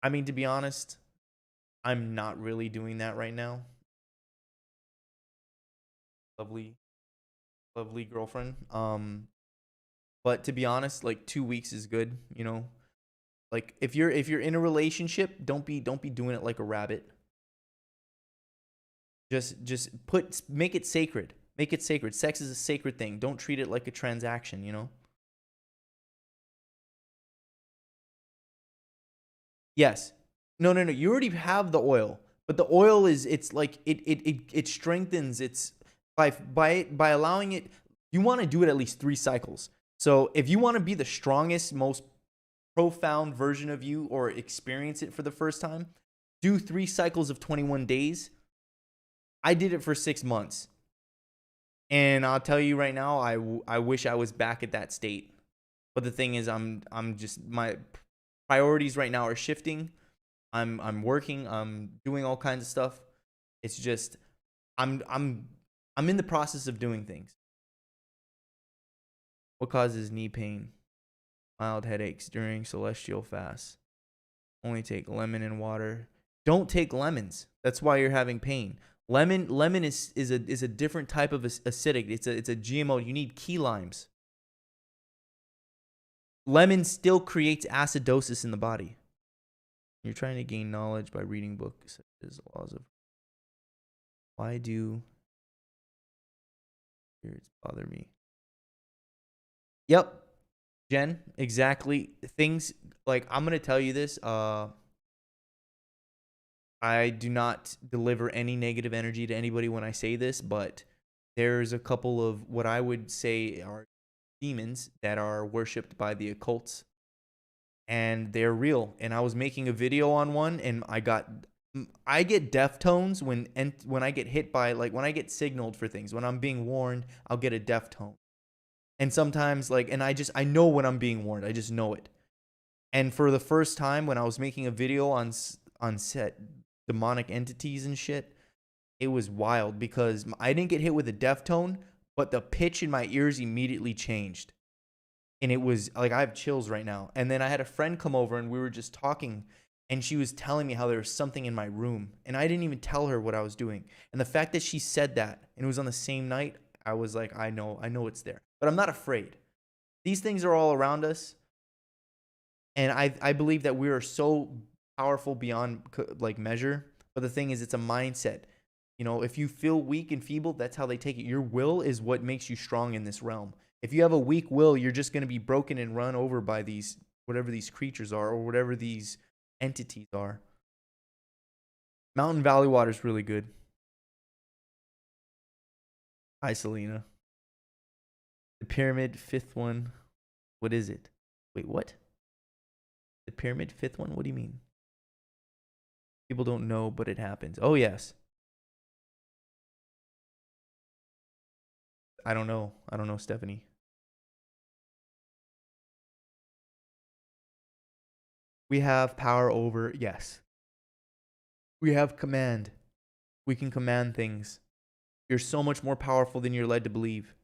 A: mean, to be honest, I'm not really doing that right now. Lovely, lovely girlfriend. But to be honest, like 2 weeks is good, you know. Like if you're in a relationship, don't be doing it like a rabbit. Just make it sacred. Make it sacred. Sex is a sacred thing. Don't treat it like a transaction, you know? Yes. No, no, no. You already have the oil. But the oil is, it's like it strengthens its by allowing it. You want to do it at least 3 cycles. So if you want to be the strongest, most profound version of you, or experience it for the first time, do 3 cycles of 21 days. I did it for 6 months. And I'll tell you right now, I wish I was back at that state. But the thing is, I'm just, my priorities right now are shifting. I'm working, I'm doing all kinds of stuff. It's just I'm in the process of doing things. What causes knee pain? Mild headaches during celestial fast. Only take lemon and water. Don't take lemons. That's why you're having pain. Lemon is a different type of acidic. It's a GMO. You need key limes. Lemon still creates acidosis in the body. You're trying to gain knowledge by reading books such as Laws of. Why do spirits bother me? Yep, Jen, exactly. Things like I'm gonna tell you this. I do not deliver any negative energy to anybody when I say this, but there's a couple of what I would say are demons that are worshipped by the occults, and they're real. And I was making a video on one, and I get deaf tones when I get hit by, like, when I get signaled for things. When I'm being warned, I'll get a deaf tone. And sometimes, like, and I know when I'm being warned. I just know it. And for the first time, when I was making a video on set, demonic entities and shit, it was wild because I didn't get hit with a deaf tone, but the pitch in my ears immediately changed. And it was like, I have chills right now. And then I had a friend come over and we were just talking, and she was telling me how there was something in my room, and I didn't even tell her what I was doing. And the fact that she said that and it was on the same night, I was like, I know it's there. But I'm not afraid. These things are all around us, and I believe that we are so powerful beyond like measure. But the thing is, it's a mindset. You know, if you feel weak and feeble, that's how they take it. Your will is what makes you strong in this realm. If you have a weak will, you're just going to be broken and run over by these, whatever these creatures are, or whatever these entities are. Mountain Valley water is really good. Hi, Selena. The pyramid, fifth one. What is it? Wait, what? The pyramid, fifth one? What do you mean? People don't know, but it happens. Oh, yes. I don't know. I don't know, Stephanie. We have power over, yes. We have command. We can command things. You're so much more powerful than you're led to believe.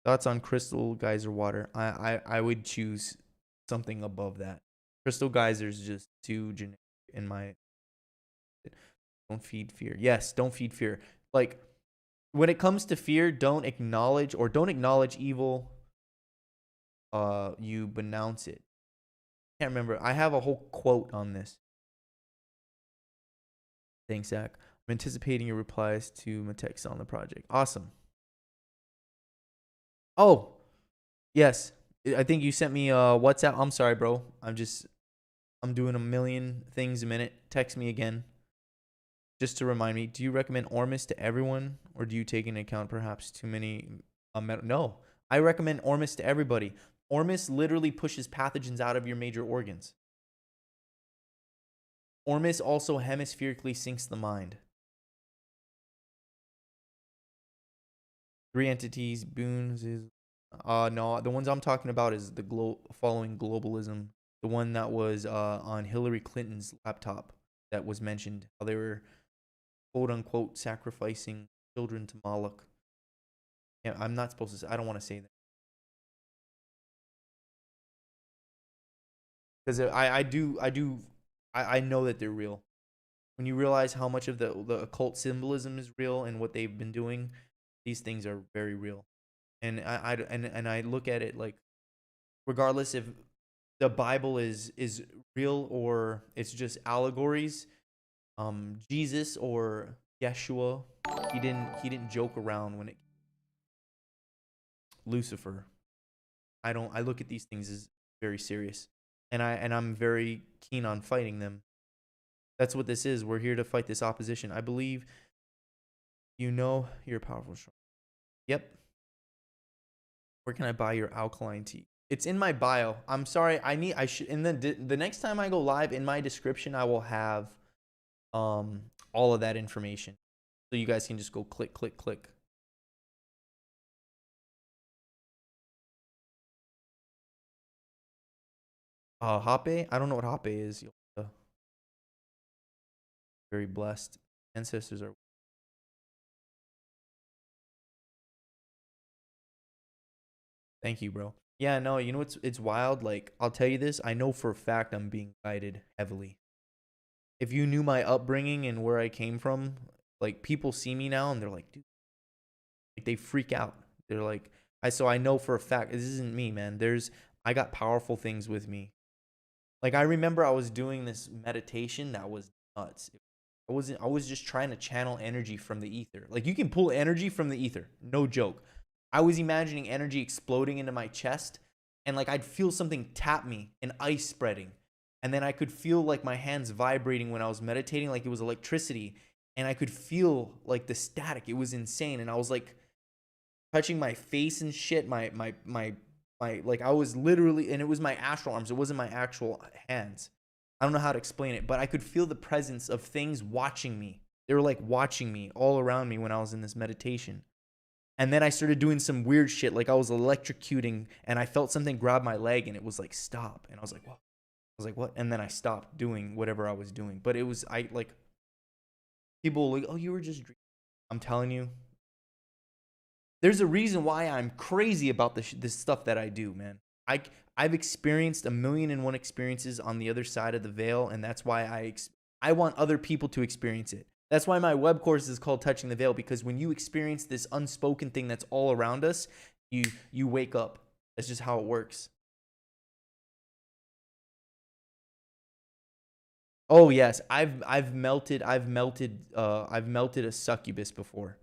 A: Thoughts on crystal geyser water? I would choose something above that. Crystal geyser is just too generic in my. Don't feed fear. Yes, don't feed fear. Like, when it comes to fear, don't acknowledge evil. You denounce it. Can't remember. I have a whole quote on this. Thanks, Zach. I'm anticipating your replies to my text on the project. Awesome. Oh, yes. I think you sent me WhatsApp. I'm sorry, bro. I'm doing a million things a minute. Text me again. Just to remind me, do you recommend Ormus to everyone, or do you take into account perhaps too many no. I recommend Ormus to everybody. Ormus literally pushes pathogens out of your major organs. Ormus also hemispherically syncs the mind. 3 entities, boons is no, the ones I'm talking about is the following globalism. The one that was on Hillary Clinton's laptop that was mentioned. How they were quote unquote sacrificing children to Moloch. Yeah, I'm not supposed to say, I don't want to say that. Because I know that they're real. When you realize how much of the occult symbolism is real and what they've been doing, these things are very real. And I look at it like, regardless if the Bible is real or it's just allegories, Jesus or Yeshua, he didn't joke around when it. Lucifer. I look at these things as very serious, and I'm very keen on fighting them. That's what this is. We're here to fight this opposition. I believe you're powerful. Yep. Where can I buy your alkaline tea? It's in my bio. I'm sorry. I should, in the next time I go live, in my description I will have all of that information, so you guys can just go click click click. Hape? I don't know what Hape is. Very blessed. Ancestors are. Thank you, bro. Yeah, no, you know it's wild. Like, I'll tell you this. I know for a fact I'm being guided heavily. If you knew my upbringing and where I came from, like, people see me now and they're like, dude, like, they freak out. They're like, so I know for a fact this isn't me, man. I got powerful things with me. Like, I remember I was doing this meditation that was nuts. I was just trying to channel energy from the ether. Like, you can pull energy from the ether. No joke. I was imagining energy exploding into my chest, and like I'd feel something tap me and ice spreading. And then I could feel like my hands vibrating when I was meditating, like it was electricity. And I could feel like the static. It was insane. And I was like touching my face and shit, my like I was literally, and it was my astral arms. It wasn't my actual hands. I don't know how to explain it, but I could feel the presence of things watching me. They were like watching me all around me when I was in this meditation. And then I started doing some weird shit, like I was electrocuting, and I felt something grab my leg, and it was like stop, and I was like, what? I was like, what? And then I stopped doing whatever I was doing. But it was, I like, people were like, oh, you were just dreaming. I'm telling you, there's a reason why I'm crazy about this stuff that I do, man. I've experienced 1,000,001 experiences on the other side of the veil, and that's why I want other people to experience it. That's why my web course is called Touching the Veil, because when you experience this unspoken thing that's all around us, you wake up. That's just how it works. Oh yes, I've melted a succubus before.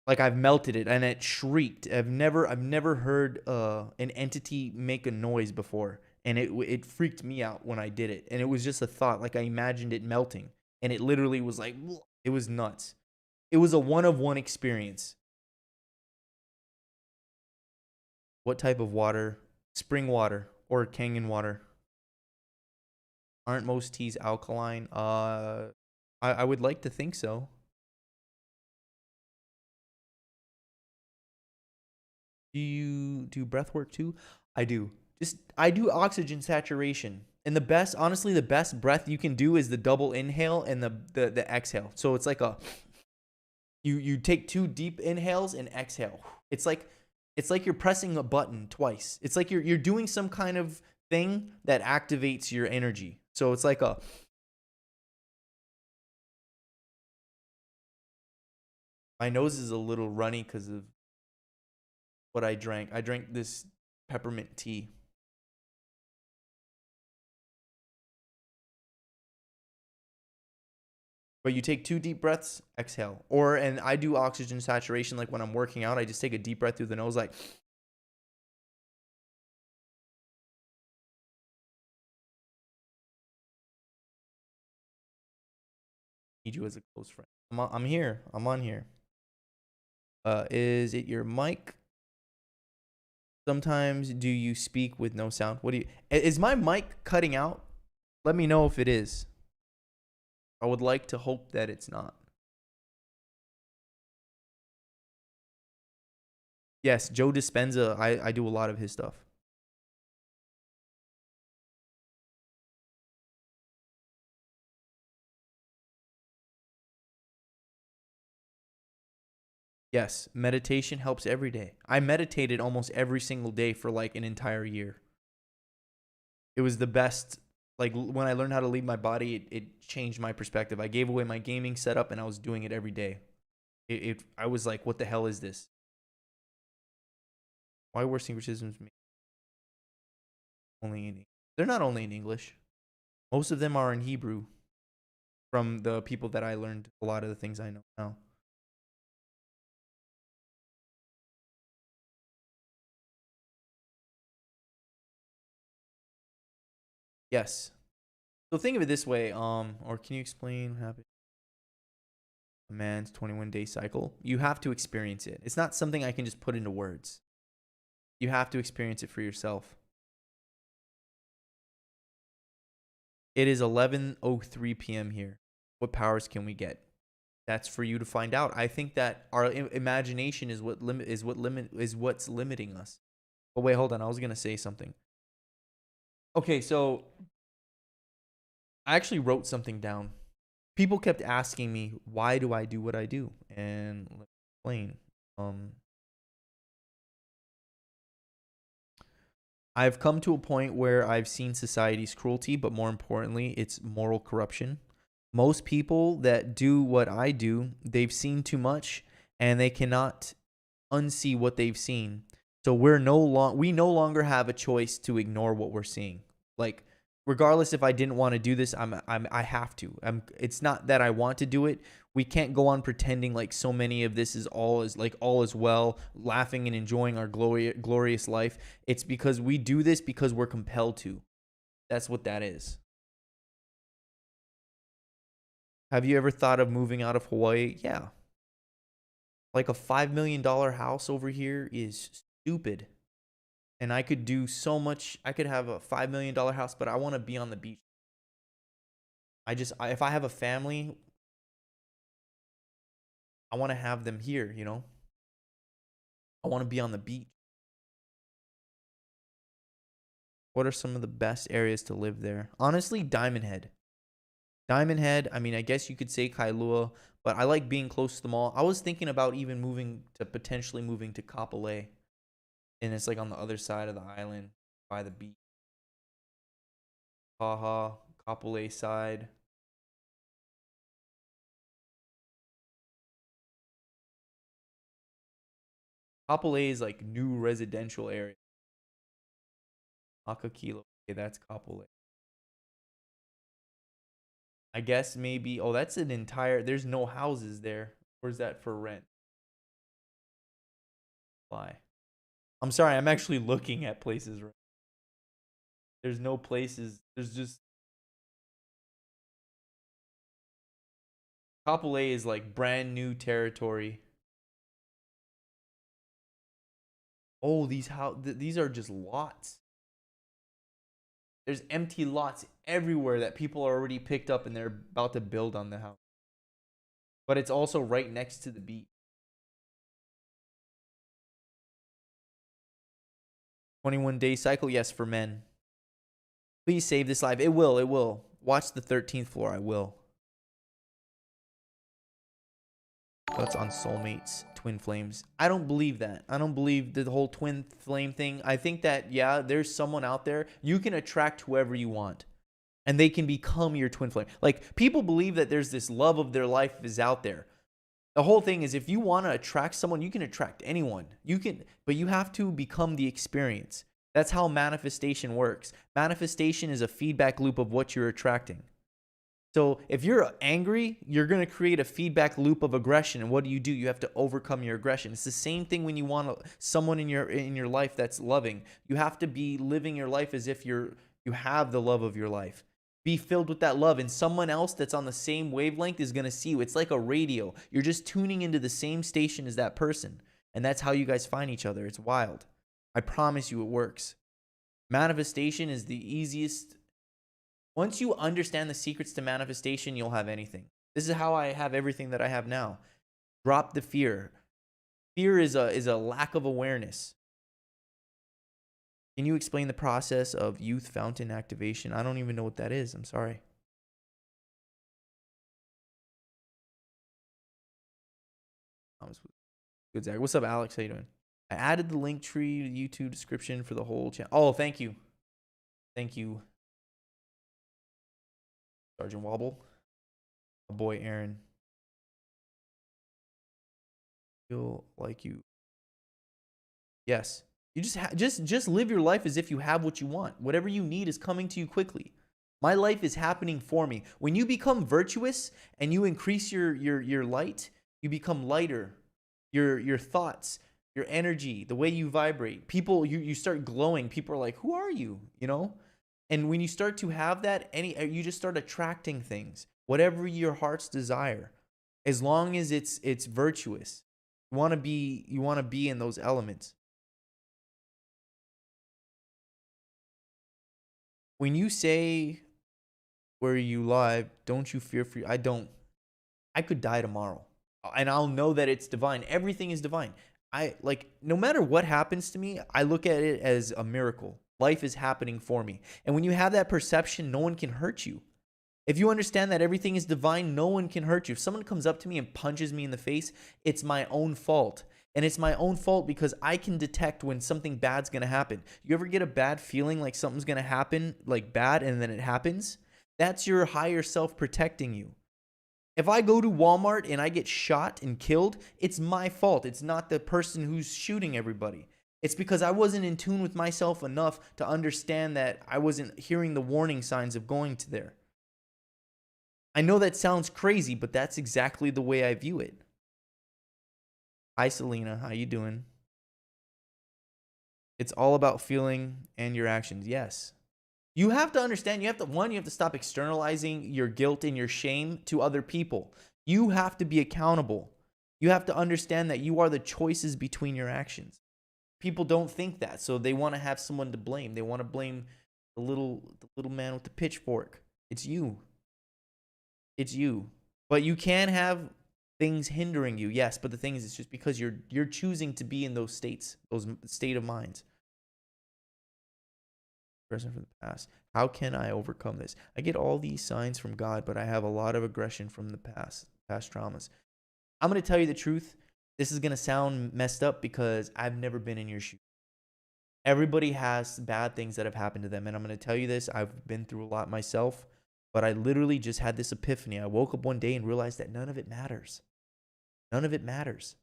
A: Like I've melted it and it shrieked. I've never heard an entity make a noise before, and it freaked me out when I did it. And it was just a thought, like I imagined it melting, and it literally was like it was nuts. It was a one of one experience. What type of water? Spring water or canyon water? Aren't most teas alkaline? I would like to think so. Do you do breath work too? I do. Just I do oxygen saturation. And the best, honestly, the best breath you can do is the double inhale and the exhale. So it's like a you take two deep inhales and exhale. It's like you're pressing a button twice. It's like you're doing some kind of thing that activates your energy. So it's like a my nose is a little runny because of what I drank. I drank this peppermint tea. But you take two deep breaths, exhale. And I do oxygen saturation like when I'm working out. I just take a deep breath through the nose, like need you as a close friend. I'm here. I'm on here. Is it your mic? Sometimes do you speak with no sound? What do you? Is my mic cutting out? Let me know if it is. I would like to hope that it's not. Yes, Joe Dispenza. I do a lot of his stuff. Yes, meditation helps every day. I meditated almost every single day for like an entire year. It was the best. Like when I learned how to leave my body, it changed my perspective. I gave away my gaming setup and I was doing it every day. I was like, what the hell is this? Why were syncretisms only in English? They're not only in English. Most of them are in Hebrew from the people that I learned a lot of the things I know now. Yes. So think of it this way, or can you explain what happened? A man's 21-day cycle. You have to experience it. It's not something I can just put into words. You have to experience it for yourself. It is 11:03 p.m. here. What powers can we get? That's for you to find out. I think that our imagination is what's limiting us. But wait, hold on. I was gonna say something. Okay, so I actually wrote something down. People kept asking me, why do I do what I do? And let me explain. I've come to a point where I've seen society's cruelty, but more importantly, its moral corruption. Most people that do what I do, they've seen too much and they cannot unsee what they've seen. So we no longer have a choice to ignore what we're seeing. Like regardless if I didn't want to do this, I have to. It's not that I want to do it. We can't go on pretending like so many of this is all is well, laughing and enjoying our glorious life. It's because we do this because we're compelled to. That's what that is. Have you ever thought of moving out of Hawaii? Yeah. Like a $5 million house over here is stupid. And I could do so much. I could have a $5 million house, but I want to be on the beach. If I have a family, I want to have them here, you know? I want to be on the beach. What are some of the best areas to live there? Honestly, Diamond Head. Diamond Head, I mean, I guess you could say Kailua, but I like being close to the mall. I was thinking about even potentially moving to Kapolei. And it's like on the other side of the island by the beach. Haha, Kapolei side. Kapolei is like new residential area. Akakilo. Okay, that's Kapolei. I guess maybe. Oh, that's an entire. There's no houses there. Where's that for rent? Why? I'm sorry. I'm actually looking at places. There's no places. There's just. Kapolei is like brand new territory. Oh, these are just lots. There's empty lots everywhere that people are already picked up and they're about to build on the house. But it's also right next to the beach. 21-day cycle, yes, for men. Please save this live. It will, it will. Watch the 13th floor, I will. Thoughts on soulmates, twin flames? I don't believe that. I don't believe the whole twin flame thing. I think that, yeah, there's someone out there. You can attract whoever you want. And they can become your twin flame. Like, people believe that there's this love of their life is out there. The whole thing is, if you want to attract someone, you can attract anyone. But you have to become the experience. That's how manifestation works. Manifestation is a feedback loop of what you're attracting. So if you're angry, you're going to create a feedback loop of aggression. And what do? You have to overcome your aggression. It's the same thing when you want someone in your life that's loving. You have to be living your life as if you have the love of your life. Be filled with that love, and someone else that's on the same wavelength is going to see you. It's like a radio. You're just tuning into the same station as that person, and that's how you guys find each other. It's wild. I promise you it works. Manifestation is the easiest. Once you understand the secrets to manifestation, you'll have anything. This is how I have everything that I have now. Drop the fear. Fear is a lack of awareness. Can you explain the process of youth fountain activation? I don't even know what that is. I'm sorry. Good, Zach. What's up, Alex? How you doing? I added the link tree to YouTube description for the whole channel. Oh, thank you. Thank you, Sergeant Wobble. My boy, Aaron. Feel like you. Yes. You just live your life as if you have what you want. Whatever you need is coming to you quickly. My life is happening for me. When you become virtuous and you increase your light, you become lighter. Your thoughts, your energy, the way you vibrate. People, you start glowing. People are like, "Who are you?" You know? And when you start to have that, you just start attracting things. Whatever your heart's desire. As long as it's virtuous. You want to be in those elements. When you say where you live, don't you fear for you? I don't. I could die tomorrow. And I'll know that it's divine. Everything is divine. No matter what happens to me, I look at it as a miracle. Life is happening for me. And when you have that perception, no one can hurt you. If you understand that everything is divine, no one can hurt you. If someone comes up to me and punches me in the face, it's my own fault. And it's my own fault because I can detect when something bad's going to happen. You ever get a bad feeling like something's going to happen, like bad, and then it happens? That's your higher self protecting you. If I go to Walmart and I get shot and killed, it's my fault. It's not the person who's shooting everybody. It's because I wasn't in tune with myself enough to understand that I wasn't hearing the warning signs of going to there. I know that sounds crazy, but that's exactly the way I view it. Hi, Selena. How you doing? It's all about feeling and your actions. Yes. You have to understand, you have to stop externalizing your guilt and your shame to other people. You have to be accountable. You have to understand that you are the choices between your actions. People don't think that, so they want to have someone to blame. They want to blame the little man with the pitchfork. It's you. It's you. But you can have things hindering you, yes. But the thing is, it's just because you're choosing to be in those states, those state of minds. Person from the past. How can I overcome this? I get all these signs from God, but I have a lot of aggression from the past traumas. I'm going to tell you the truth. This is going to sound messed up because I've never been in your shoes. Everybody has bad things that have happened to them. And I'm going to tell you this. I've been through a lot myself, but I literally just had this epiphany. I woke up one day and realized that none of it matters. None of it matters.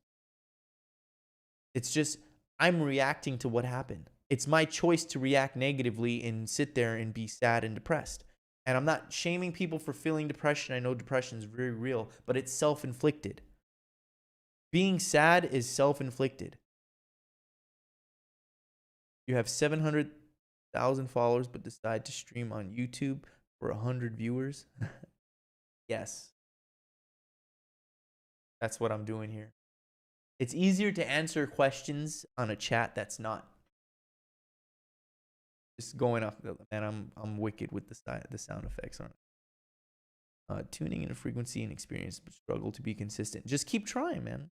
A: It's just I'm reacting to what happened. It's my choice to react negatively and sit there and be sad and depressed. And I'm not shaming people for feeling depression. I know depression is very real, but it's self-inflicted. Being sad is self-inflicted. You have 700,000 followers, but decide to stream on YouTube for 100 viewers. Yes. That's what I'm doing here. It's easier to answer questions on a chat that's not just going off. Man, I'm wicked with the sound effects on it. Tuning in a frequency and experience, but struggle to be consistent. Just keep trying, man.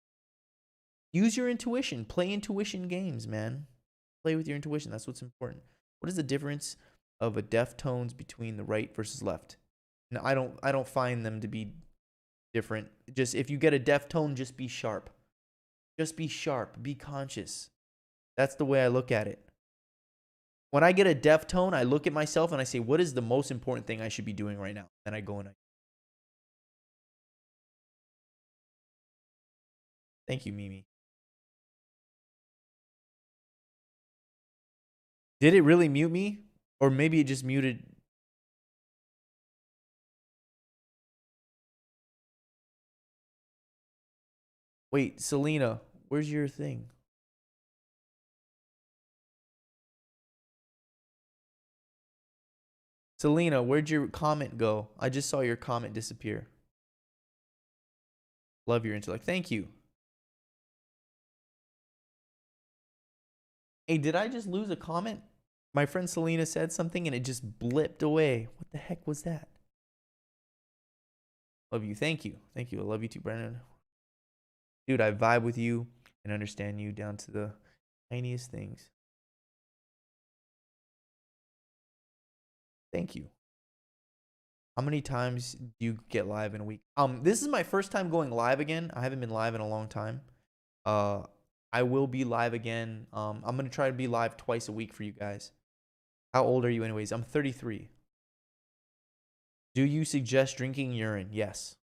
A: Use your intuition. Play intuition games, man. Play with your intuition. That's what's important. What is the difference of a def tones between the right versus left? No, I don't find them to be different. Just if you get a def tone, just be sharp. Just be sharp. Be conscious. That's the way I look at it. When I get a def tone, I look at myself and I say, what is the most important thing I should be doing right now? And I go and thank you, Mimi. Did it really mute me? Or maybe it just muted. Wait, Selena, where's your thing? Selena, where'd your comment go? I just saw your comment disappear. Love your intellect. Thank you. Hey, did I just lose a comment? My friend Selena said something and it just blipped away. What the heck was that? Love you. Thank you. Thank you. I love you too, Brandon. Dude, I vibe with you and understand you down to the tiniest things. Thank you. How many times do you get live in a week? This is my first time going live again. I haven't been live in a long time. I will be live again. I'm gonna try to be live twice a week for you guys. How old are you anyways? I'm 33. Do you suggest drinking urine? Yes.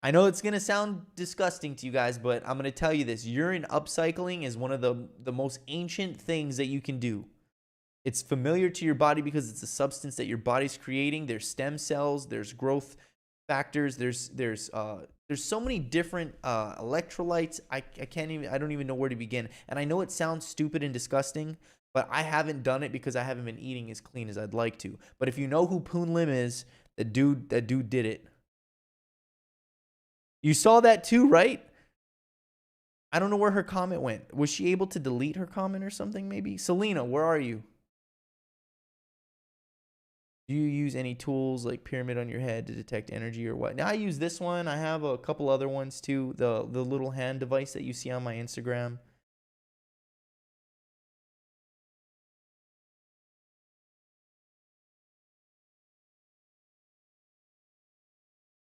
A: I know it's going to sound disgusting to you guys, but I'm going to tell you this. Urine upcycling is one of the most ancient things that you can do. It's familiar to your body because it's a substance that your body's creating. There's stem cells, there's growth factors, there's so many different electrolytes. I don't even know where to begin. And I know it sounds stupid and disgusting, but I haven't done it because I haven't been eating as clean as I'd like to. But if you know who Poon Lim is, that dude did it. You saw that too, right? I don't know where her comment went. Was she able to delete her comment or something maybe? Selena, where are you? Do you use any tools like pyramid on your head to detect energy or what? Now I use this one. I have a couple other ones too. The little hand device that you see on my Instagram.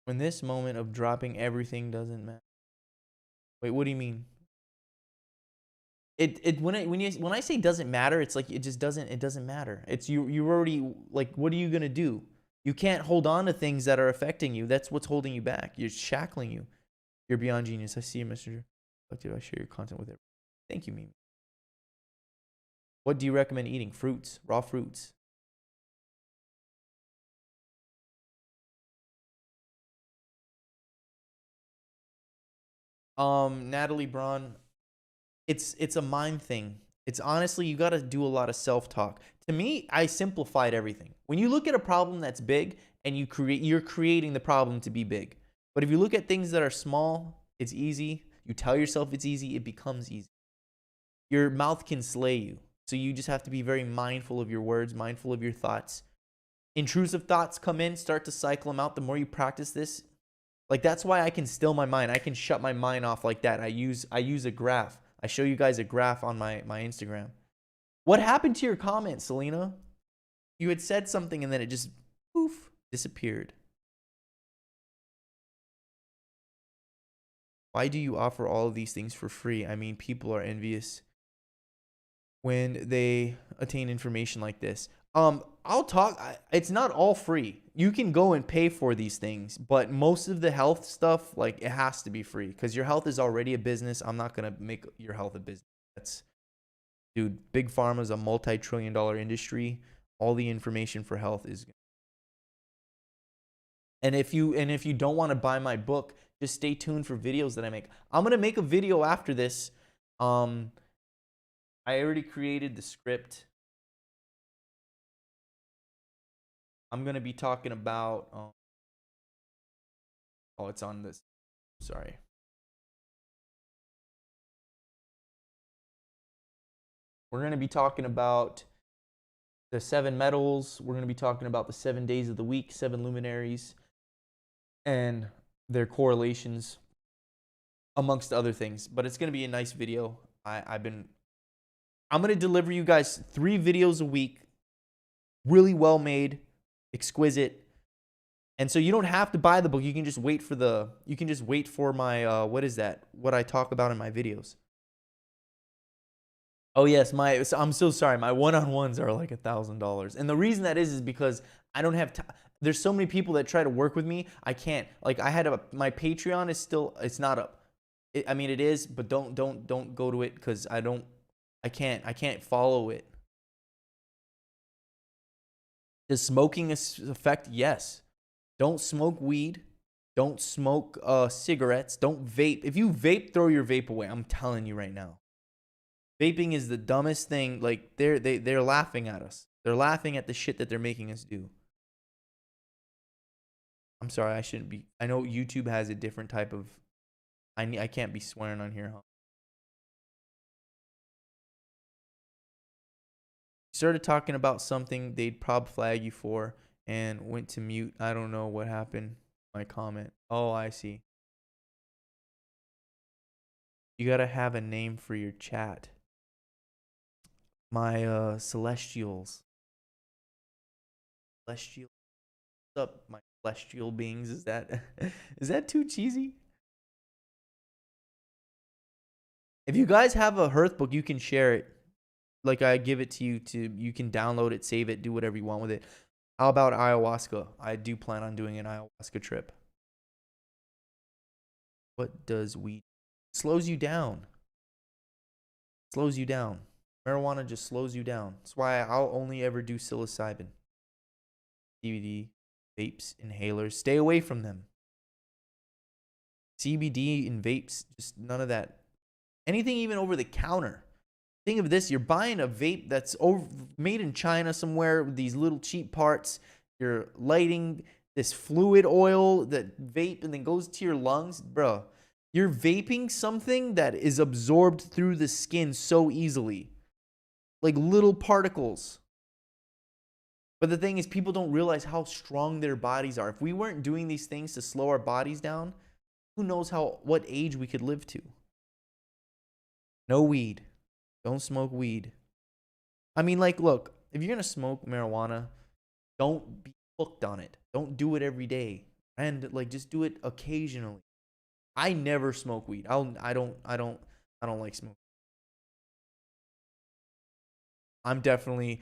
A: When this moment of dropping everything doesn't matter. Wait, what do you mean? When I say doesn't matter, it's like it doesn't matter. It's you're already like, what are you gonna do? You can't hold on to things that are affecting you. That's what's holding you back. You're shackling you. You're beyond genius. I see you, Messenger. I share your content with everyone. Thank you, Mimi. What do you recommend eating? Fruits, raw fruits. Natalie Braun, it's a mind thing. It's honestly, you got to do a lot of self-talk. To me, I simplified everything. When you look at a problem that's big and you're creating the problem to be big. But if you look at things that are small, it's easy. You tell yourself it's easy, it becomes easy. Your mouth can slay you. So you just have to be very mindful of your words, mindful of your thoughts. Intrusive thoughts come in, start to cycle them out. The more you practice this, like that's why I can still my mind. I can shut my mind off like that. I use a graph. I show you guys a graph on my Instagram. What happened to your comment, Selena? You had said something and then it just poof disappeared. Why do you offer all of these things for free? I mean, people are envious when they attain information like this. I'll talk. It's not all free. You can go and pay for these things, but most of the health stuff, like it has to be free because your health is already a business. I'm not gonna make your health a business. That's, dude. Big pharma is a multi-trillion-dollar industry. All the information for health is. And if you don't want to buy my book, just stay tuned for videos that I make. I'm gonna make a video after this. I already created the script. I'm going to be talking about, oh, it's on this. Sorry. We're going to be talking about the 7 metals. We're going to be talking about the 7 days of the week, 7 luminaries, and their correlations, amongst other things. But it's going to be a nice video. I'm going to deliver you guys 3 videos a week, really well made, exquisite. And so you don't have to buy the book. You can just wait for my what is that? What I talk about in my videos. Oh yes, I'm so sorry. My one-on-ones are like $1,000. And the reason that is because I don't have there's so many people that try to work with me. I can't. Like my Patreon is still, it's not up. I mean it is, but don't go to it cuz I can't follow it. Does smoking affect? Yes. Don't smoke weed. Don't smoke cigarettes. Don't vape. If you vape, throw your vape away. I'm telling you right now. Vaping is the dumbest thing. Like they're laughing at us. They're laughing at the shit that they're making us do. I'm sorry, I shouldn't be. I know YouTube has a different type of. I can't be swearing on here, huh? Started talking about something they'd prob flag you for and went to mute. I don't know what happened. My comment. Oh, I see. You gotta have a name for your chat. My celestials. Celestial. What's up, my celestial beings? Is that too cheesy? If you guys have a Hearth book, you can share it. Like I give it to you you can download it, save it, do whatever you want with it. How about ayahuasca? I do plan on doing an ayahuasca trip. What does weed? Slows you down. Slows you down. Marijuana just slows you down. That's why I'll only ever do psilocybin. CBD, vapes, inhalers. Stay away from them. CBD and vapes, just none of that. Anything even over the counter. Think of this, you're buying a vape that's made in China somewhere with these little cheap parts. You're lighting this fluid oil that vape and then goes to your lungs. Bro, you're vaping something that is absorbed through the skin so easily. Like little particles. But the thing is, people don't realize how strong their bodies are. If we weren't doing these things to slow our bodies down, who knows what age we could live to. No weed. Don't smoke weed. I mean, like, look, if you're going to smoke marijuana, don't be hooked on it. Don't do it every day. And like, just do it occasionally. I never smoke weed. I don't like smoking. I'm definitely,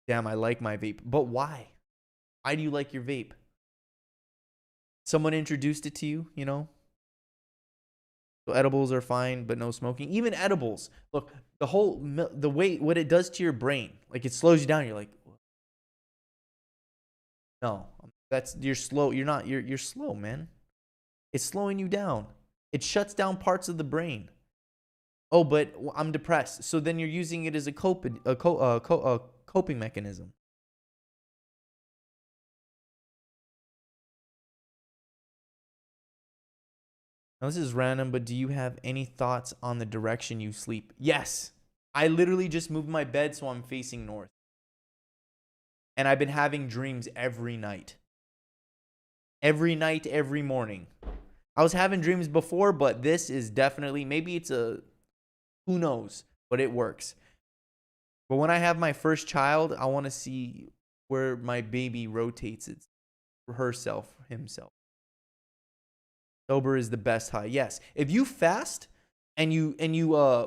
A: damn, I like my vape. But why? Why do you like your vape? Someone introduced it to you, you know? So edibles are fine, but no smoking. Even edibles. Look, the way what it does to your brain, like it slows you down. You're like, no, you're slow. You're slow, man. It's slowing you down. It shuts down parts of the brain. Oh, but I'm depressed. So then you're using it as a coping mechanism. Now, this is random, but do you have any thoughts on the direction you sleep? Yes. I literally just moved my bed so I'm facing north. And I've been having dreams every night. Every night, every morning. I was having dreams before, but this is definitely, maybe it's who knows, but it works. But when I have my first child, I want to see where my baby rotates it, himself. Sober is the best high. Yes. If you fast and you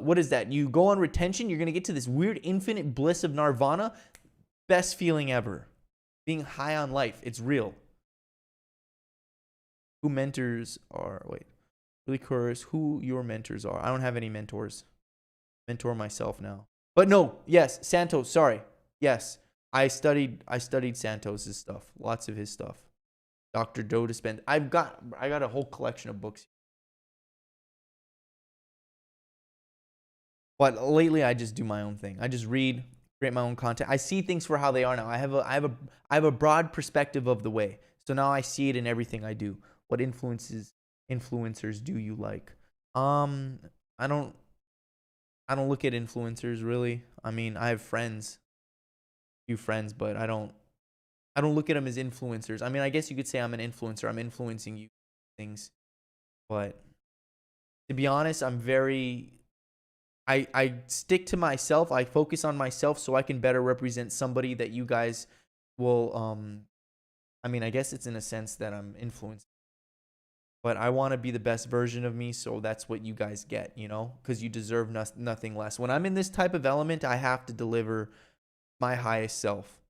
A: what is that? You go on retention, you're going to get to this weird infinite bliss of nirvana. Best feeling ever. Being high on life. It's real. Who mentors are, really curious who your mentors are. I don't have any mentors. Mentor myself now. But no, yes, Santos, sorry. Yes. I studied Santos's stuff. Lots of his stuff. Dr. Joe Dispenza. I got a whole collection of books. But lately I just do my own thing. I just read, create my own content. I see things for how they are now. I have a broad perspective of the way. So now I see it in everything I do. What influencers do you like? I don't look at influencers really. I mean, I have few friends, but I don't look at them as influencers. I mean, I guess you could say I'm an influencer. I'm influencing you things. But to be honest, I stick to myself. I focus on myself so I can better represent somebody that you guys will I mean, I guess it's in a sense that I'm influenced. But I want to be the best version of me, so that's what you guys get, because you deserve nothing less. When I'm in this type of element, I have to deliver my highest self.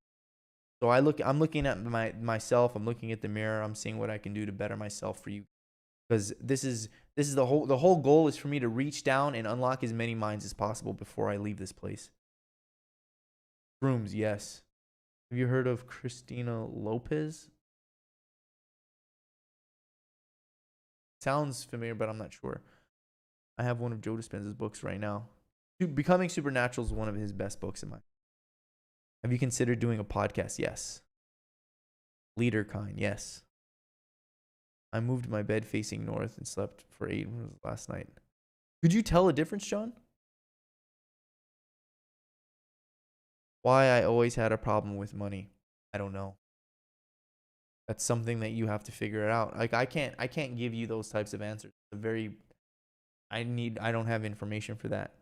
A: So I'm looking at myself. I'm looking at the mirror. I'm seeing what I can do to better myself for you, because this is the whole goal is for me to reach down and unlock as many minds as possible before I leave this place. Rooms, yes. Have you heard of Christina Lopez? Sounds familiar, but I'm not sure. I have one of Joe Dispenza's books right now. Becoming Supernatural is one of his best books in my. Have you considered doing a podcast? Yes. Leader kind, yes. I moved my bed facing north and slept for 8 hours last night. Could you tell a difference, John? Why I always had a problem with money. I don't know. That's something that you have to figure out. Like I can't give you those types of answers. I don't have information for that.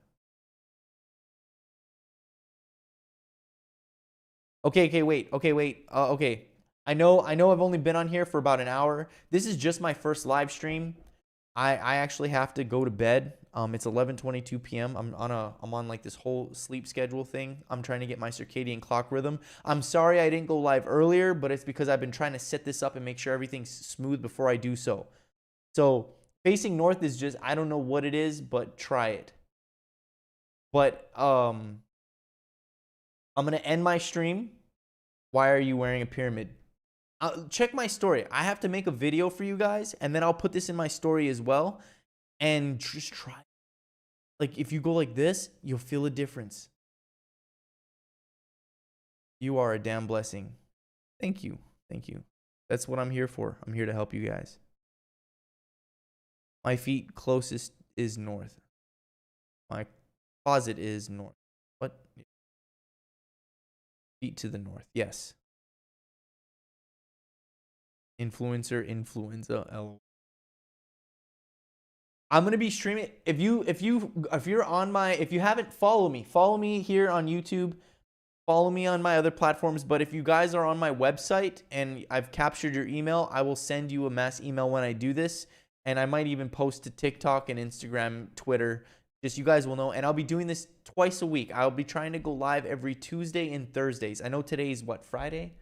A: Okay, wait. Okay. I know I've only been on here for about an hour. This is just my first live stream. I actually have to go to bed. It's 11:22 p.m. I'm on like this whole sleep schedule thing. I'm trying to get my circadian clock rhythm. I'm sorry I didn't go live earlier, but it's because I've been trying to set this up and make sure everything's smooth before I do so. So facing north is just, I don't know what it is, but try it. But I'm gonna end my stream. Why are you wearing a pyramid? Check my story. I have to make a video for you guys, and then I'll put this in my story as well. And just try. Like, if you go like this, you'll feel a difference. You are a damn blessing. Thank you. That's what I'm here for. I'm here to help you guys. My feet closest is north. My closet is north. What? Feet to the north. Yes. Influenza. I'm gonna be streaming. If you haven't, follow me here on YouTube. Follow me on my other platforms. But if you guys are on my website and I've captured your email, I will send you a mass email when I do this. And I might even post to TikTok and Instagram, Twitter. Just you guys will know. And I'll be doing this twice a week. I'll be trying to go live every Tuesday and Thursdays. I know today's what, Friday?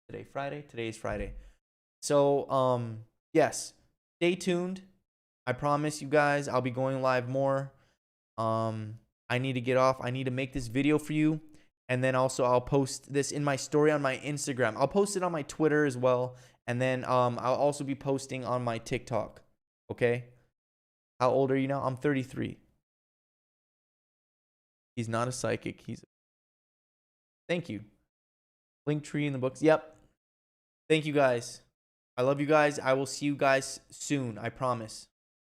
A: Today is Friday. So, yes, stay tuned. I promise you guys, I'll be going live more. I need to get off. I need to make this video for you. And then also I'll post this in my story on my Instagram. I'll post it on my Twitter as well. And then I'll also be posting on my TikTok. Okay? How old are you now? I'm 33. He's not a psychic. Thank you. Linktree in the books. Yep. Thank you guys. I love you guys. I will see you guys soon. I promise.